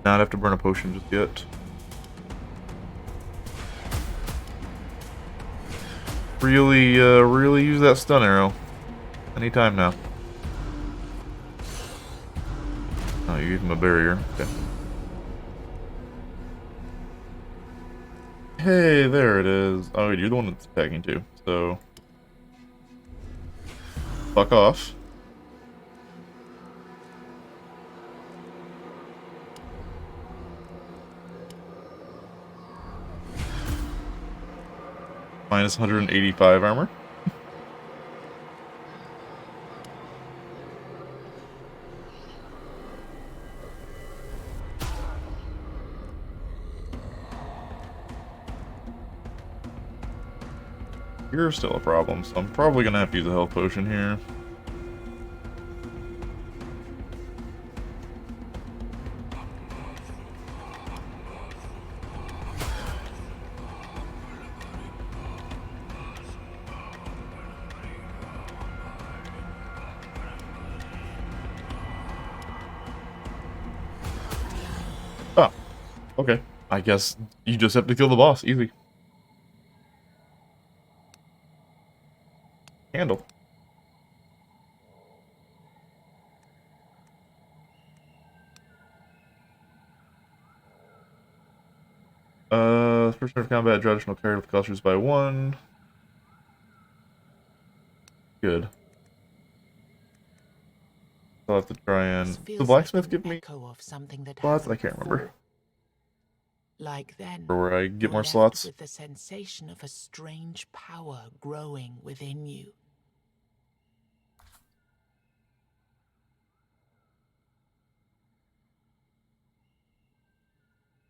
Not have to burn a potion just yet. Really use that stun arrow. Anytime now. Oh, you gave him a barrier. Okay. Hey, there it is. Oh, you're the one that's attacking too, so... Fuck off. Minus 185 armor. You're still a problem, so I'm probably gonna have to use a health potion here. Oh, okay. I guess you just have to kill the boss. Easy. Handle. First turn of combat, draw additional card with cost reduced by 1. Good. I'll have to try and... This Does feels the blacksmith like give an me echo of something that slots? I happened can't remember. before. Like then, Or where I get you're more left slots. with the sensation of a strange power growing within you.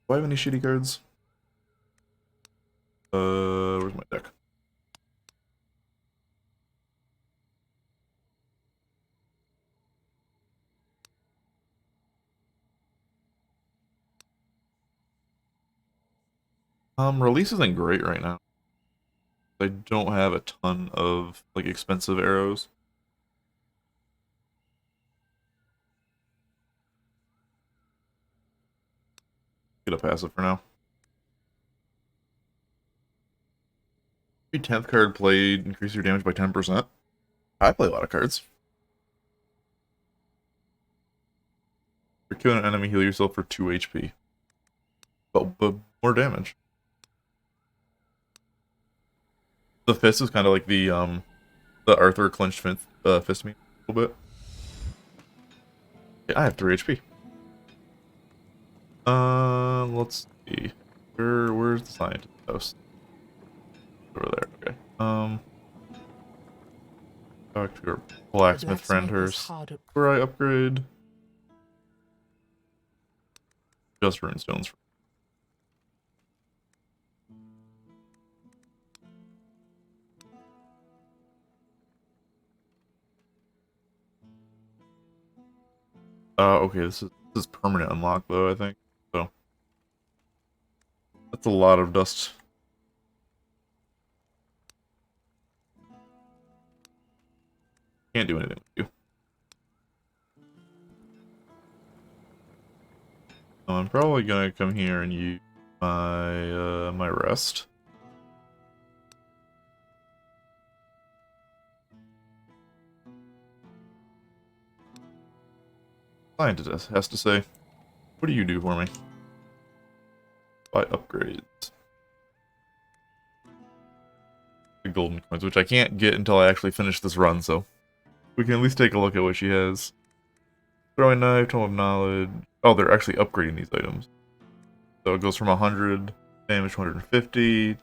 Do I have any shitty cards? Where's my deck? Release isn't great right now. I don't have a ton of, like, expensive arrows. Get a passive for now. Every 10th card played, increase your damage by 10%. I play a lot of cards. You're killing an enemy, heal yourself for 2 HP. But more damage. The fist is kind of like the Arthur clenched fist me a little bit. Yeah, I have 3 HP. Let's see. Where's the scientist house? Over there, okay. Talk to her blacksmith friend blacksmith her. is hard at Where I upgrade just runestones. Okay, this is permanent unlock though, I think. So that's a lot of dust. Can't do anything with you. I'm probably gonna come here and use my my rest. Scientist has to say, what do you do for me? Buy upgrades. The golden coins, which I can't get until I actually finish this run, so we can at least take a look at what she has. Throwing knife, tome of knowledge. Oh, they're actually upgrading these items. So it goes from 100 damage to 150 to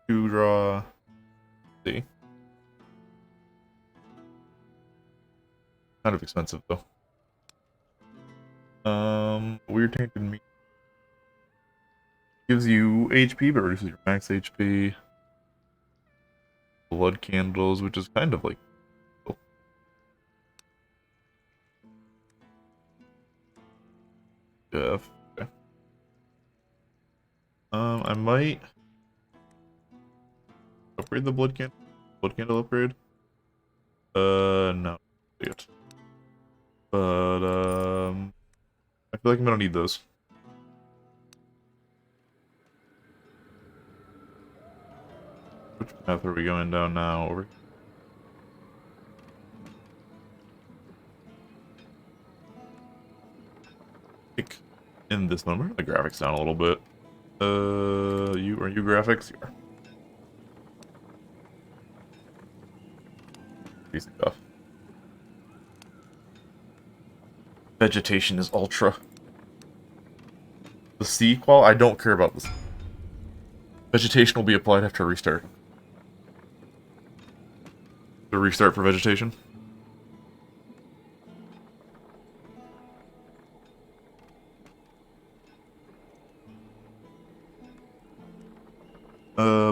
2 draw. Let's see. Kind of expensive though. Weird tainted meat. Gives you HP, but reduces your max HP. Blood candles, which is kind of like. Oh. Jeff. Okay. I might upgrade the blood candle upgrade. No, yet. But I feel like I'm gonna need those. Which path are we going down now? Over. In this one, we're gonna the graphics down a little bit. Are you graphics? You are. Decent stuff. Vegetation is ultra. The sea qual? I don't care about this. Vegetation will be applied after restart. The restart for vegetation.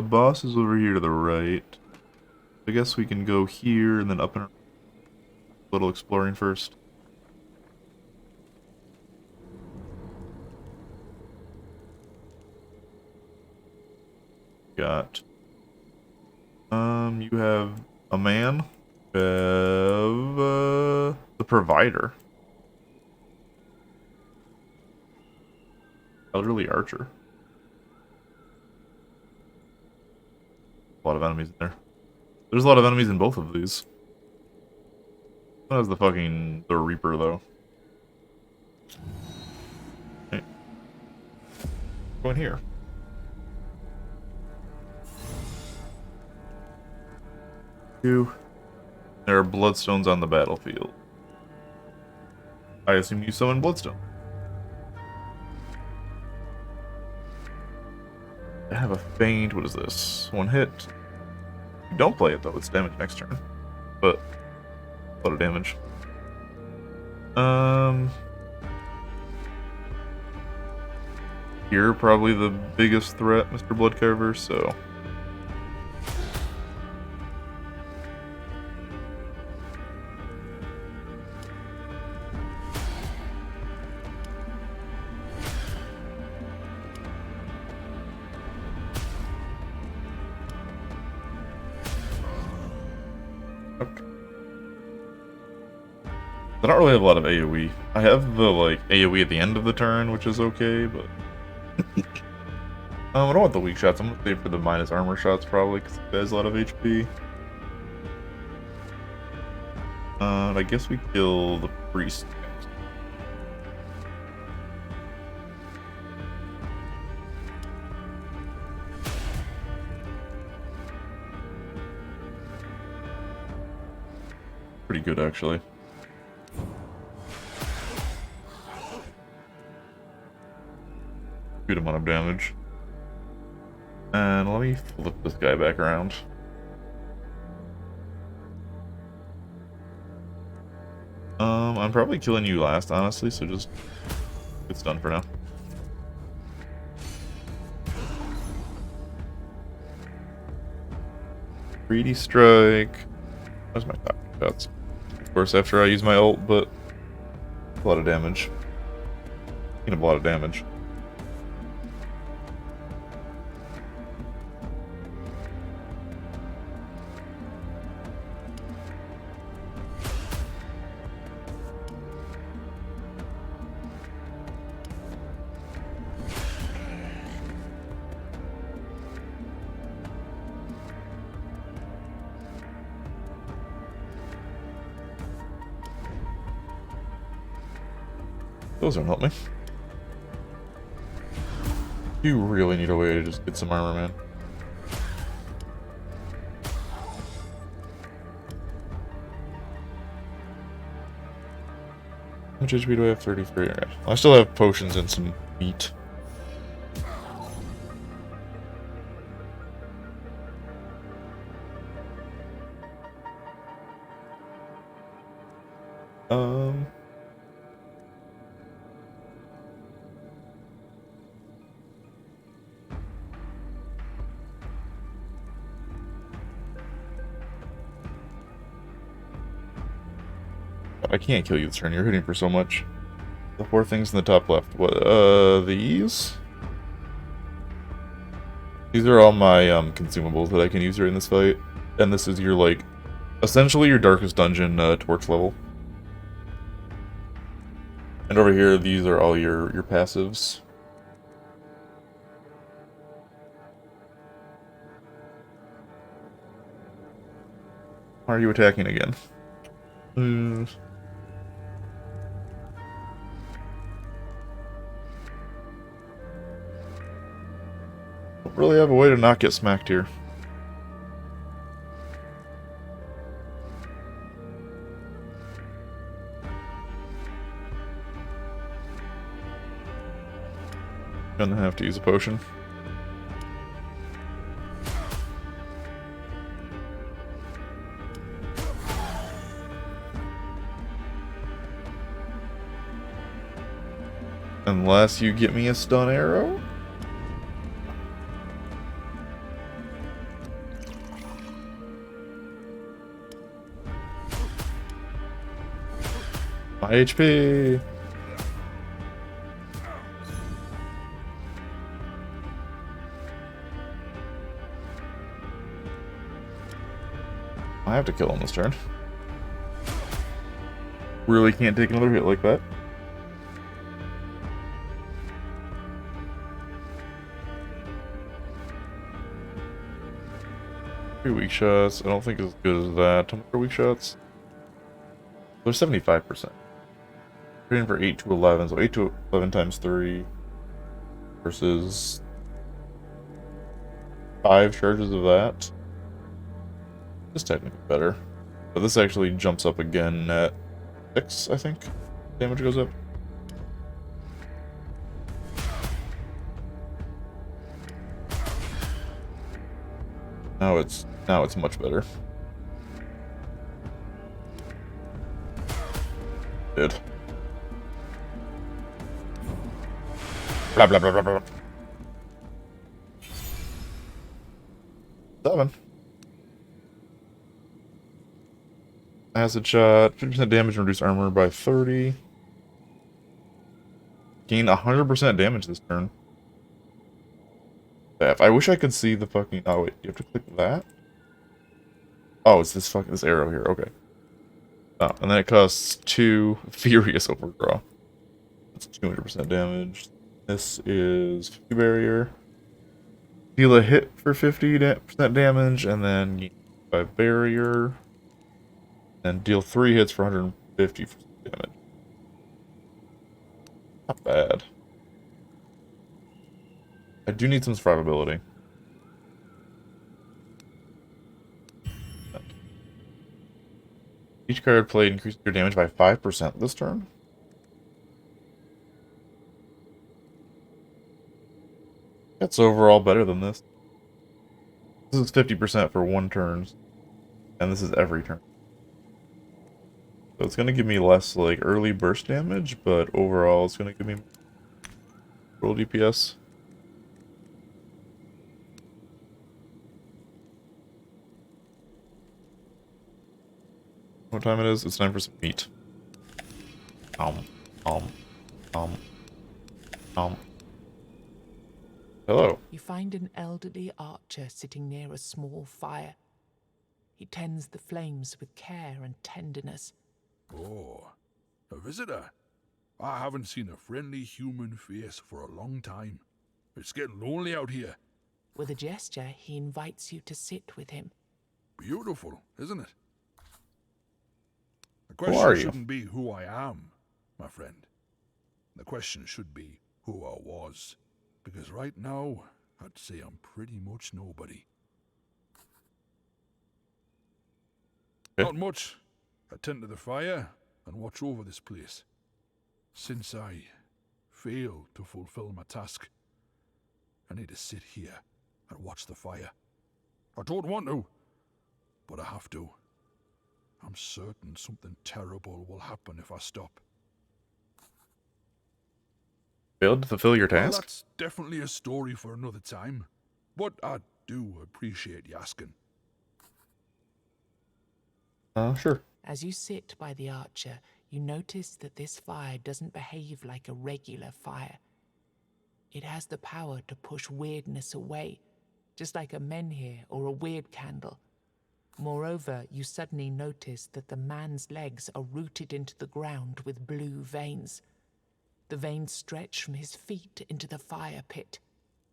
Boss is over here to the right. I guess we can go here and then up and a little exploring first. Got. You have a man. You have the provider. Elderly archer. A lot of enemies in there. There's a lot of enemies in both of these. That was the Reaper though. Okay. Go in here. There are bloodstones on the battlefield. I assume you summon bloodstone. I have a feint. What is this? One hit. You don't play it though. It's damage next turn, but a lot of damage. You're probably the biggest threat, Mr. Bloodcarver. So. I don't really have a lot of AoE. I have the AoE at the end of the turn, which is okay, but I don't want the weak shots. I'm gonna save for the minus armor shots probably because it has a lot of HP. I guess we kill the priest next. Pretty good actually. Good amount of damage. And let me flip this guy back around. I'm probably killing you last, honestly, so just it's done for now. Greedy strike. Where's my top shots? Of course, after I use my ult, but a lot of damage. A lot of damage. Those don't help me. You really need a way to just get some armor, man. How much HP do I have? 33. Alright. I still have potions and some meat. I can't kill you this turn. You're hitting for so much. The 4 things in the top left. What? These? These are all my consumables that I can use during this fight, and this is your like, essentially your darkest dungeon torch level. And over here, these are all your passives. Why are you attacking again? Don't really have a way to not get smacked here. Gonna have to use a potion. Unless you get me a stun arrow? My HP! I have to kill him this turn. Really can't take another hit like that. Three weak shots. I don't think as good as that. How much are weak shots? They're 75%. Trading for 8 to 11, so 8 to 11 times 3 versus 5 charges of that. This is technically better. But this actually jumps up again at 6, I think. Damage goes up. Now it's much better. Did. Blah blah blah blah blah. 7. Acid shot, 50% damage and reduce armor by 30. Gain 100% damage this turn. I wish I could see the fucking. Oh wait, you have to click that. Oh, it's this fucking arrow here. Okay. Oh, and then it costs 2 furious overdraw. That's 200% damage. This is 50 barrier. Deal a hit for 50% damage, and then gain 5 barrier. And deal 3 hits for 150 damage. Not bad. I do need some survivability. Each card played increases your damage by 5% this turn. That's overall better than this. This is 50% for 1 turn, and this is every turn. So it's gonna give me less like early burst damage, but overall it's gonna give me roll DPS. What time it is? It's time for some meat. Um. Hello. You find an elderly archer sitting near a small fire. He tends the flames with care and tenderness. Oh, a visitor. I haven't seen a friendly human face for a long time. It's getting lonely out here. With a gesture, he invites you to sit with him. Beautiful, isn't it? The Who are question you? shouldn't be who I am, my friend. The question should be who I was. Because right now, I'd say I'm pretty much nobody. Okay. Not much. I tend to the fire and watch over this place. Since I failed to fulfill my task, I need to sit here and watch the fire. I don't want to, but I have to. I'm certain something terrible will happen if I stop. Failed to fulfill your Well, task? that's definitely a story for another time, but I do appreciate you asking. Sure. As you sit by the archer, you notice that this fire doesn't behave like a regular fire. It has the power to push weirdness away, just like a menhir or a weird candle. Moreover, you suddenly notice that the man's legs are rooted into the ground with blue veins. The veins stretch from his feet into the fire pit.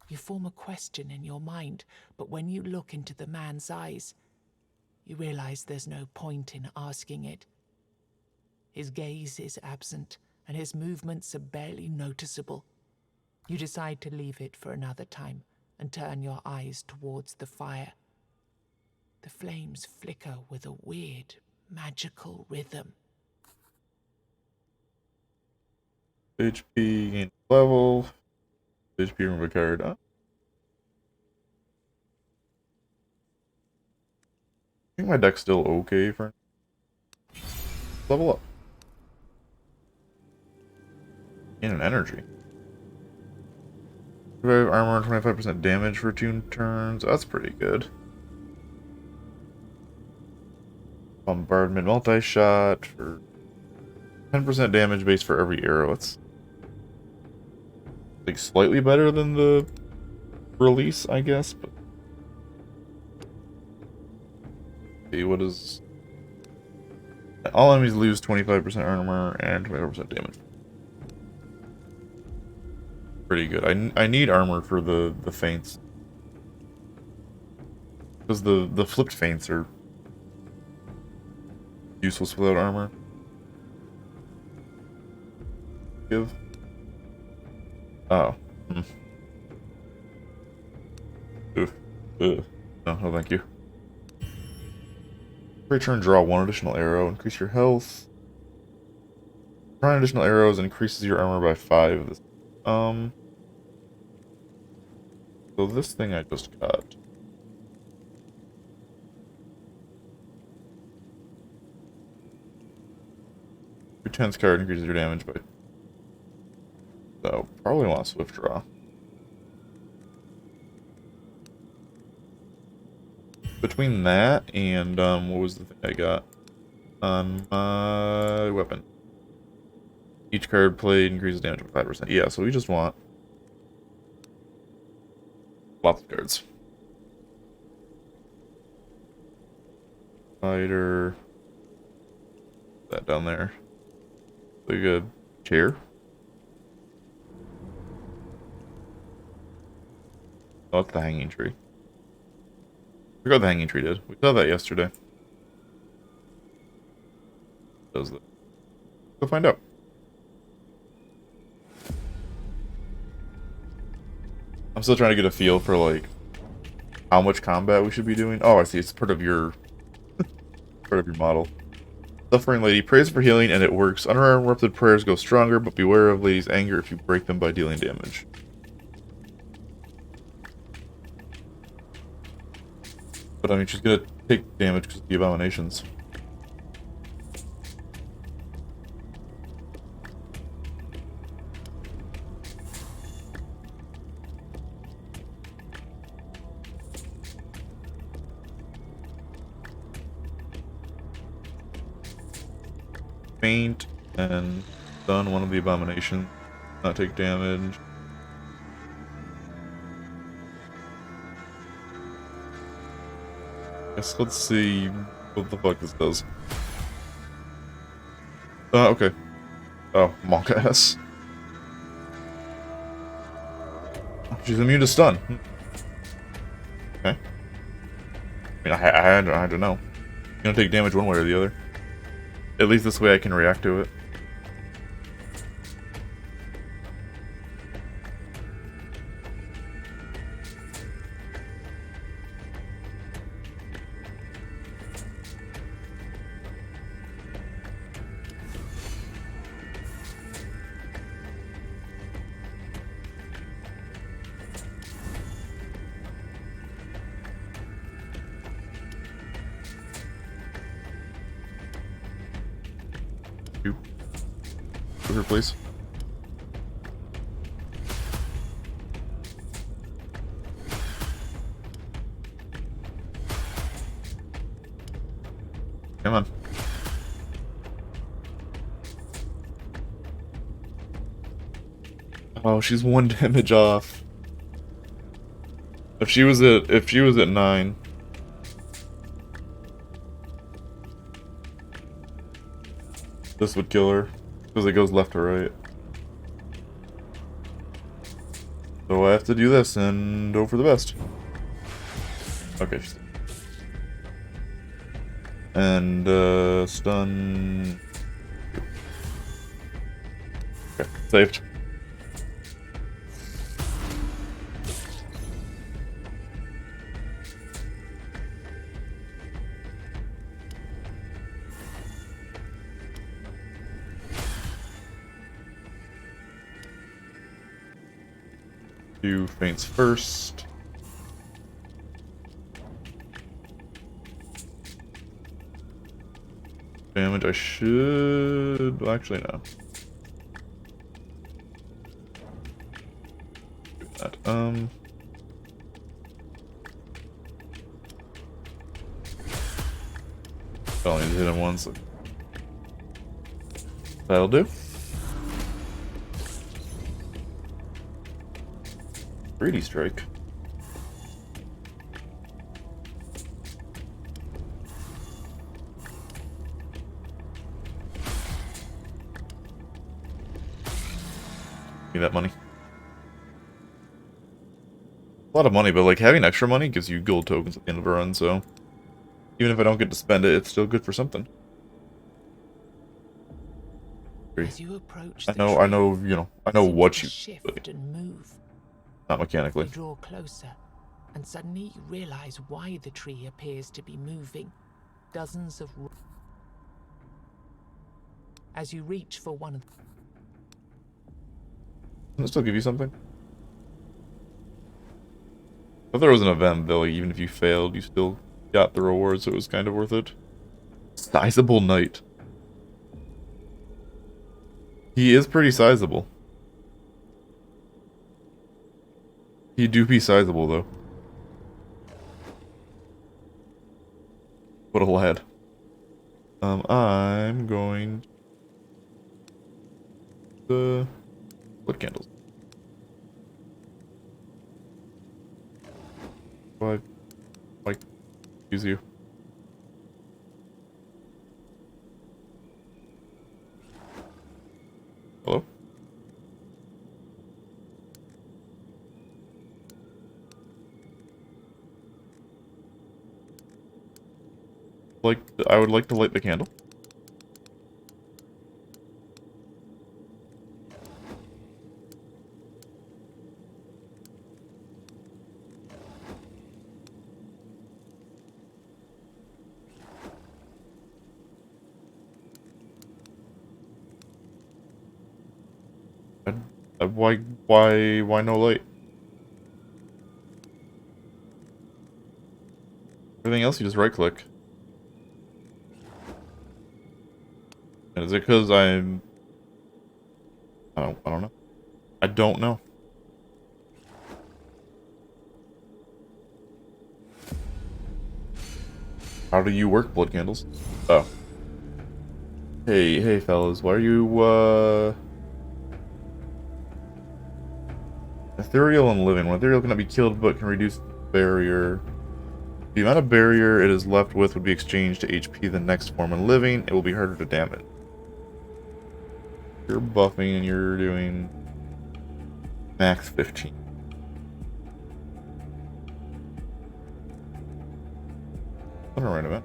You form a question in your mind, but when you look into the man's eyes, you realize there's no point in asking it. His gaze is absent, and his movements are barely noticeable. You decide to leave it for another time and turn your eyes towards the fire. The flames flicker with a weird, magical rhythm. HP gain level. HP remove a card. I think my deck's still okay for level up. Gain an energy. Survive armor and 25% damage for 2 turns. That's pretty good. Bombardment multi-shot for 10% damage base for every arrow. It's like slightly better than the release, I guess, but see what is all enemies lose 25% armor and 25% damage. Pretty good. I need armor for the feints. Because the flipped feints are useless without armor. Give. Oh. Oof. Ugh. No, thank you. Every turn, draw 1 additional arrow. Increase your health. Drawing additional arrows increases your armor by 5. So this thing I just got. Your 10th card increases your damage by. So probably want a swift draw. Between that and what was the thing I got on my weapon? Each card played increases damage by 5%. Yeah, so we just want lots of cards. Fighter. That down there. Like a chair. Oh, it's the hanging tree. I forgot the hanging tree did. We saw that yesterday. Does that? Go find out. I'm still trying to get a feel for like how much combat we should be doing. Oh, I see. It's part of your model. Suffering Lady prays for healing and it works. Uninterrupted prayers go stronger, but beware of Lady's anger if you break them by dealing damage. But I mean, she's gonna take damage because of the abominations. Faint and stun one of the abominations. Not take damage. Guess let's see what the fuck this does. Okay. Oh, Monk ass. She's immune to stun. Okay. I mean, I had to know. She's gonna take damage one way or the other. At least this way I can react to it. Her, please. Come on. Oh, she's 1 damage off. If she was at 9. This would kill her. Because it goes left to right. So I have to do this and hope for the best. Okay. And, stun... Okay, saved. Do faints first. Damage I should... Well, actually, no. Do that. I only need to hit him once. That'll do. 3D strike. Give me that money. A lot of money, but like having extra money gives you gold tokens at the end of a run, so even if I don't get to spend it, it's still good for something. As you approach I know, you know, I know what you shift and move. Not mechanically. You draw closer, and suddenly you realize why the tree appears to be moving. Dozens of... As you reach for one of them... Can it still give you something? If there was an event, though, like, even if you failed, you still got the reward, so it was kind of worth it. Sizable knight. He is pretty sizable. He do be sizable, though. What a lad. I'm going... The... Wood candles. I like use you. Hello? Like, I would like to light the candle. Why no light? anything else, you just right click. And is it because I don't know. I don't know. How do you work blood candles? Oh. Hey, fellas, why are you, ethereal and living. When ethereal cannot be killed but can reduce barrier. The amount of barrier it is left with would be exchanged to HP the next form. When living, it will be harder to damage. You're buffing and you're doing max 15. I don't know right about.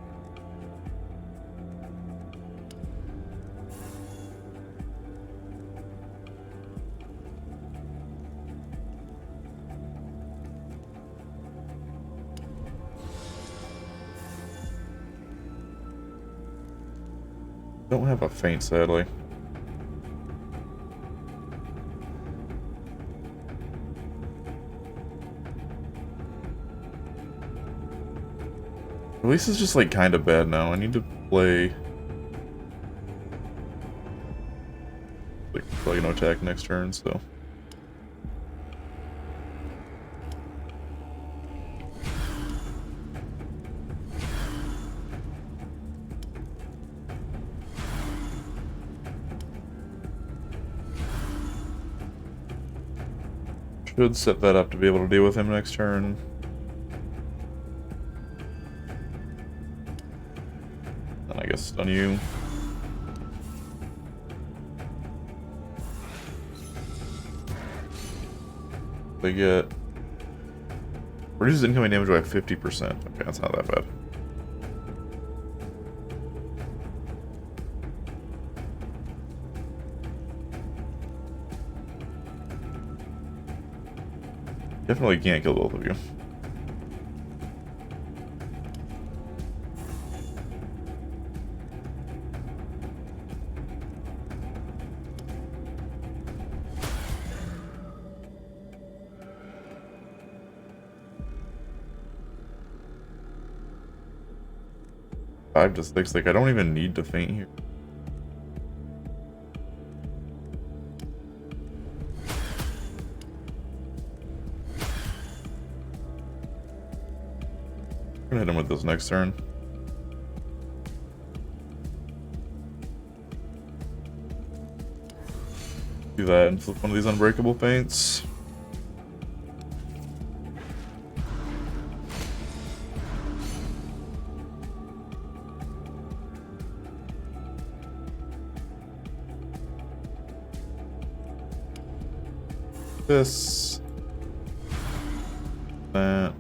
Don't have a feint, sadly. Release is just like kind of bad now. I need to play like probably no attack next turn, so. Should set that up to be able to deal with him next turn. Then I guess stun you. They get reduces incoming damage by 50%. Okay, that's not that bad. Definitely can't kill both of you. Five to six, like I don't even need to feint here. I'm gonna hit him with this next turn. Do that and flip one of these unbreakable feints. This. That.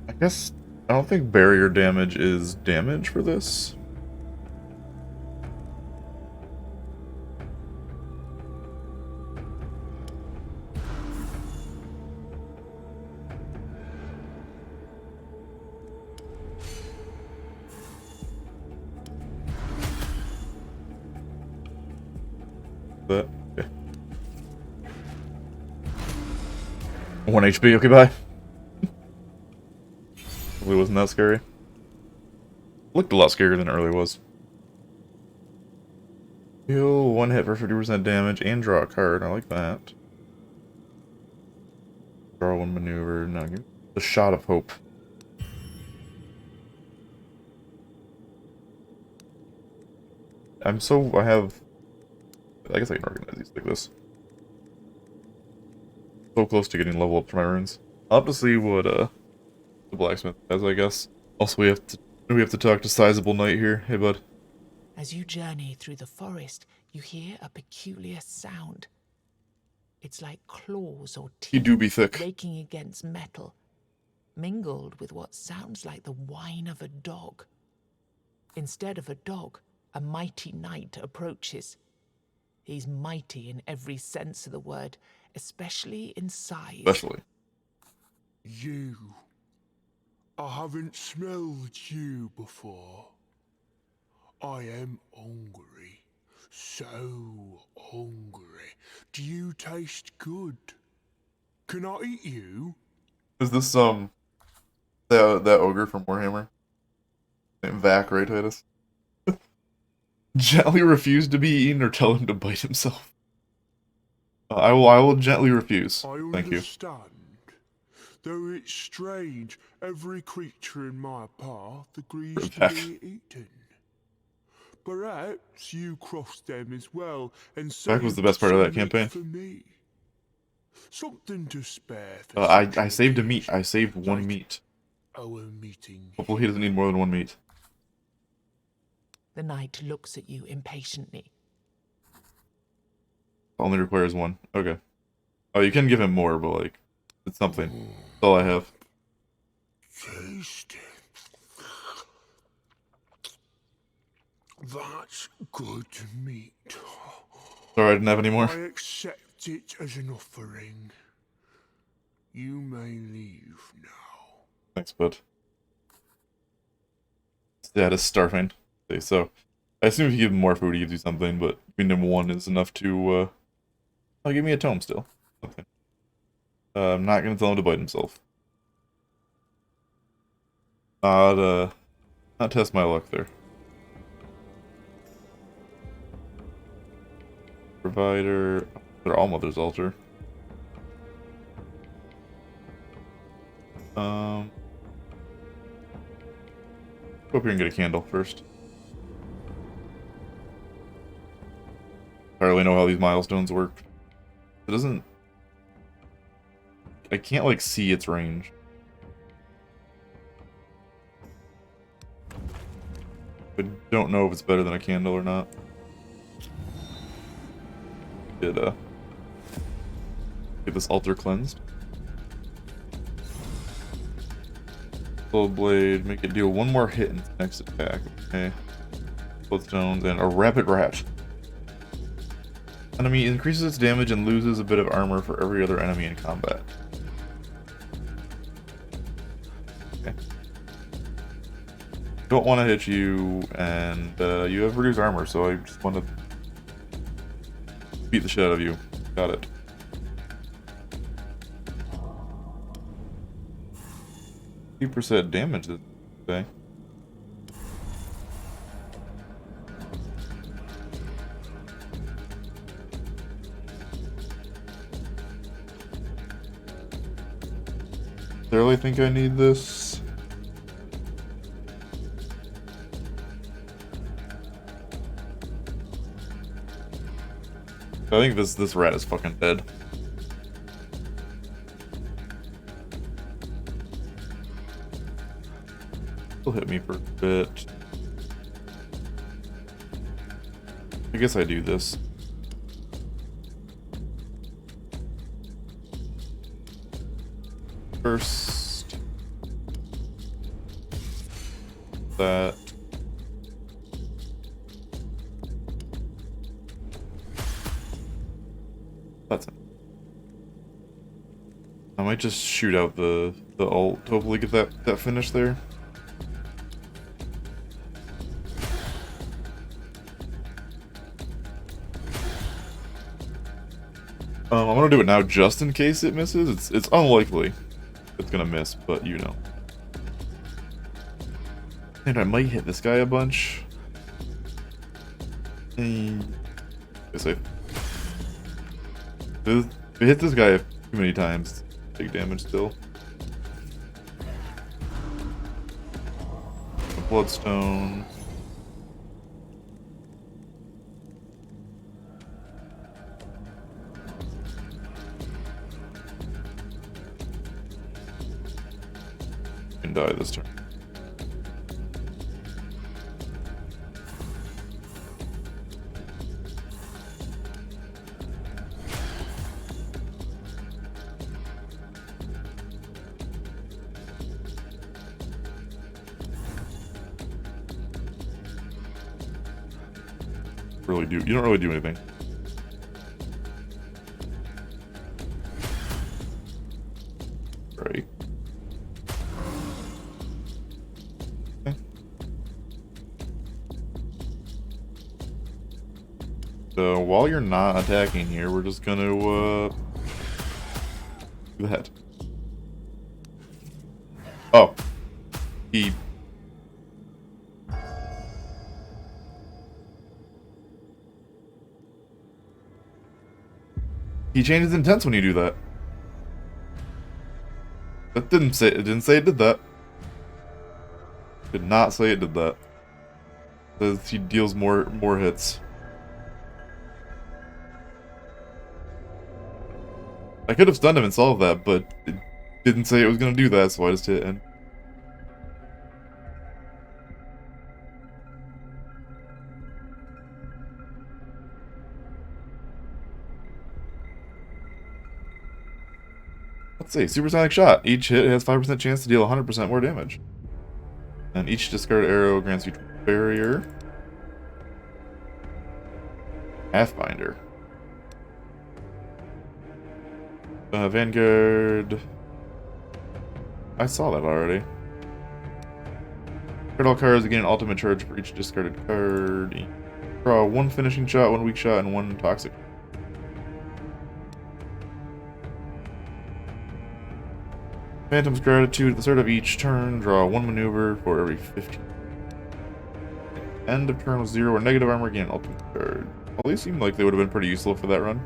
I guess I don't think barrier damage is damage for this. That okay. 1 HP, okay, bye. It wasn't that scary. Looked a lot scarier than it really was. Heal 1 hit for 50% damage and draw a card. I like that. Draw 1 maneuver. Now give a shot of hope. I guess I can organize these like this. So close to getting level up to my runes. I'll have to see what the blacksmith has, I guess. Also, we have to talk to Sizable Knight here. Hey, bud. As you journey through the forest, you hear a peculiar sound. It's like claws or He teeth do be thick. raking against metal, mingled with what sounds like the whine of a dog. Instead of a dog, a mighty knight approaches. He's mighty in every sense of the word, especially in size. Especially. You I haven't smelled you before. I am hungry. So hungry. Do you taste good? Can I eat you? Is this that ogre from Warhammer? Named Vac, right, Titus? Gently refuse to be eaten or tell him to bite himself. I will gently refuse. I Thank you. understand. Though it's strange, every creature in my path agrees to Vac. be eaten. Perhaps you crossed them as well and Vac was the best part of that saved some campaign. meat for me. Something to spare for I saved a meat. occasion, I saved one like meat. our meeting. Hopefully he doesn't need more than one meat. The knight looks at you impatiently. Only requires one. Okay. Oh, you can give him more, but like, it's something. That's all I have. Tasty. That's good meat. Sorry, I didn't have any more. I accept it as an offering. You may leave now. Thanks, bud. Status starving. Okay, so I assume if you give him more food, he gives you something, but giving him one is enough to, oh, give me a tome still. Something. I'm not gonna tell him to bite himself. Not test my luck there. Provider. They're all Mother's Altar. Go up here and get a candle first. I don't really know how these milestones work. It doesn't... I can't, like, see its range. I don't know if it's better than a candle or not. Get this altar cleansed. Soul blade, make it deal one more hit in its next attack. Okay. Bloodstones and a rapid rat. Enemy increases its damage and loses a bit of armor for every other enemy in combat. Okay. Don't want to hit you, and you have reduced armor, so I just want to beat the shit out of you. Got it. %% damage this thing. I really think I need this. I think this rat is fucking dead. He'll hit me for a bit. I guess I do this. First, that. That's it. I might just shoot out the ult. Hopefully get that finish there. I'm gonna do it now just in case it misses. It's unlikely it's gonna miss, but you know. And I might hit this guy a bunch. Guess I hit this guy too many times. Big damage still. A bloodstone. Can die this turn. You don't really do anything. Right. So while you're not attacking here, we're just gonna do that. Oh. He changes intents when you do that. That didn't say it did that. Did not say it did that. It says he deals more hits. I could have stunned him and solved that, but it didn't say it was gonna do that, so I just hit end. Let's see, supersonic shot. Each hit has 5% chance to deal 100% more damage. And each discarded arrow grants you barrier. Pathfinder. Vanguard. I saw that already. Card all cards gain an ultimate charge for each discarded card. Draw one finishing shot, one weak shot, and one toxic. Phantom's Gratitude. At the start of each turn, draw one maneuver for every 15. End of turn with 0 or negative armor, gain an ultimate card. Well, these seem like they would have been pretty useful for that run.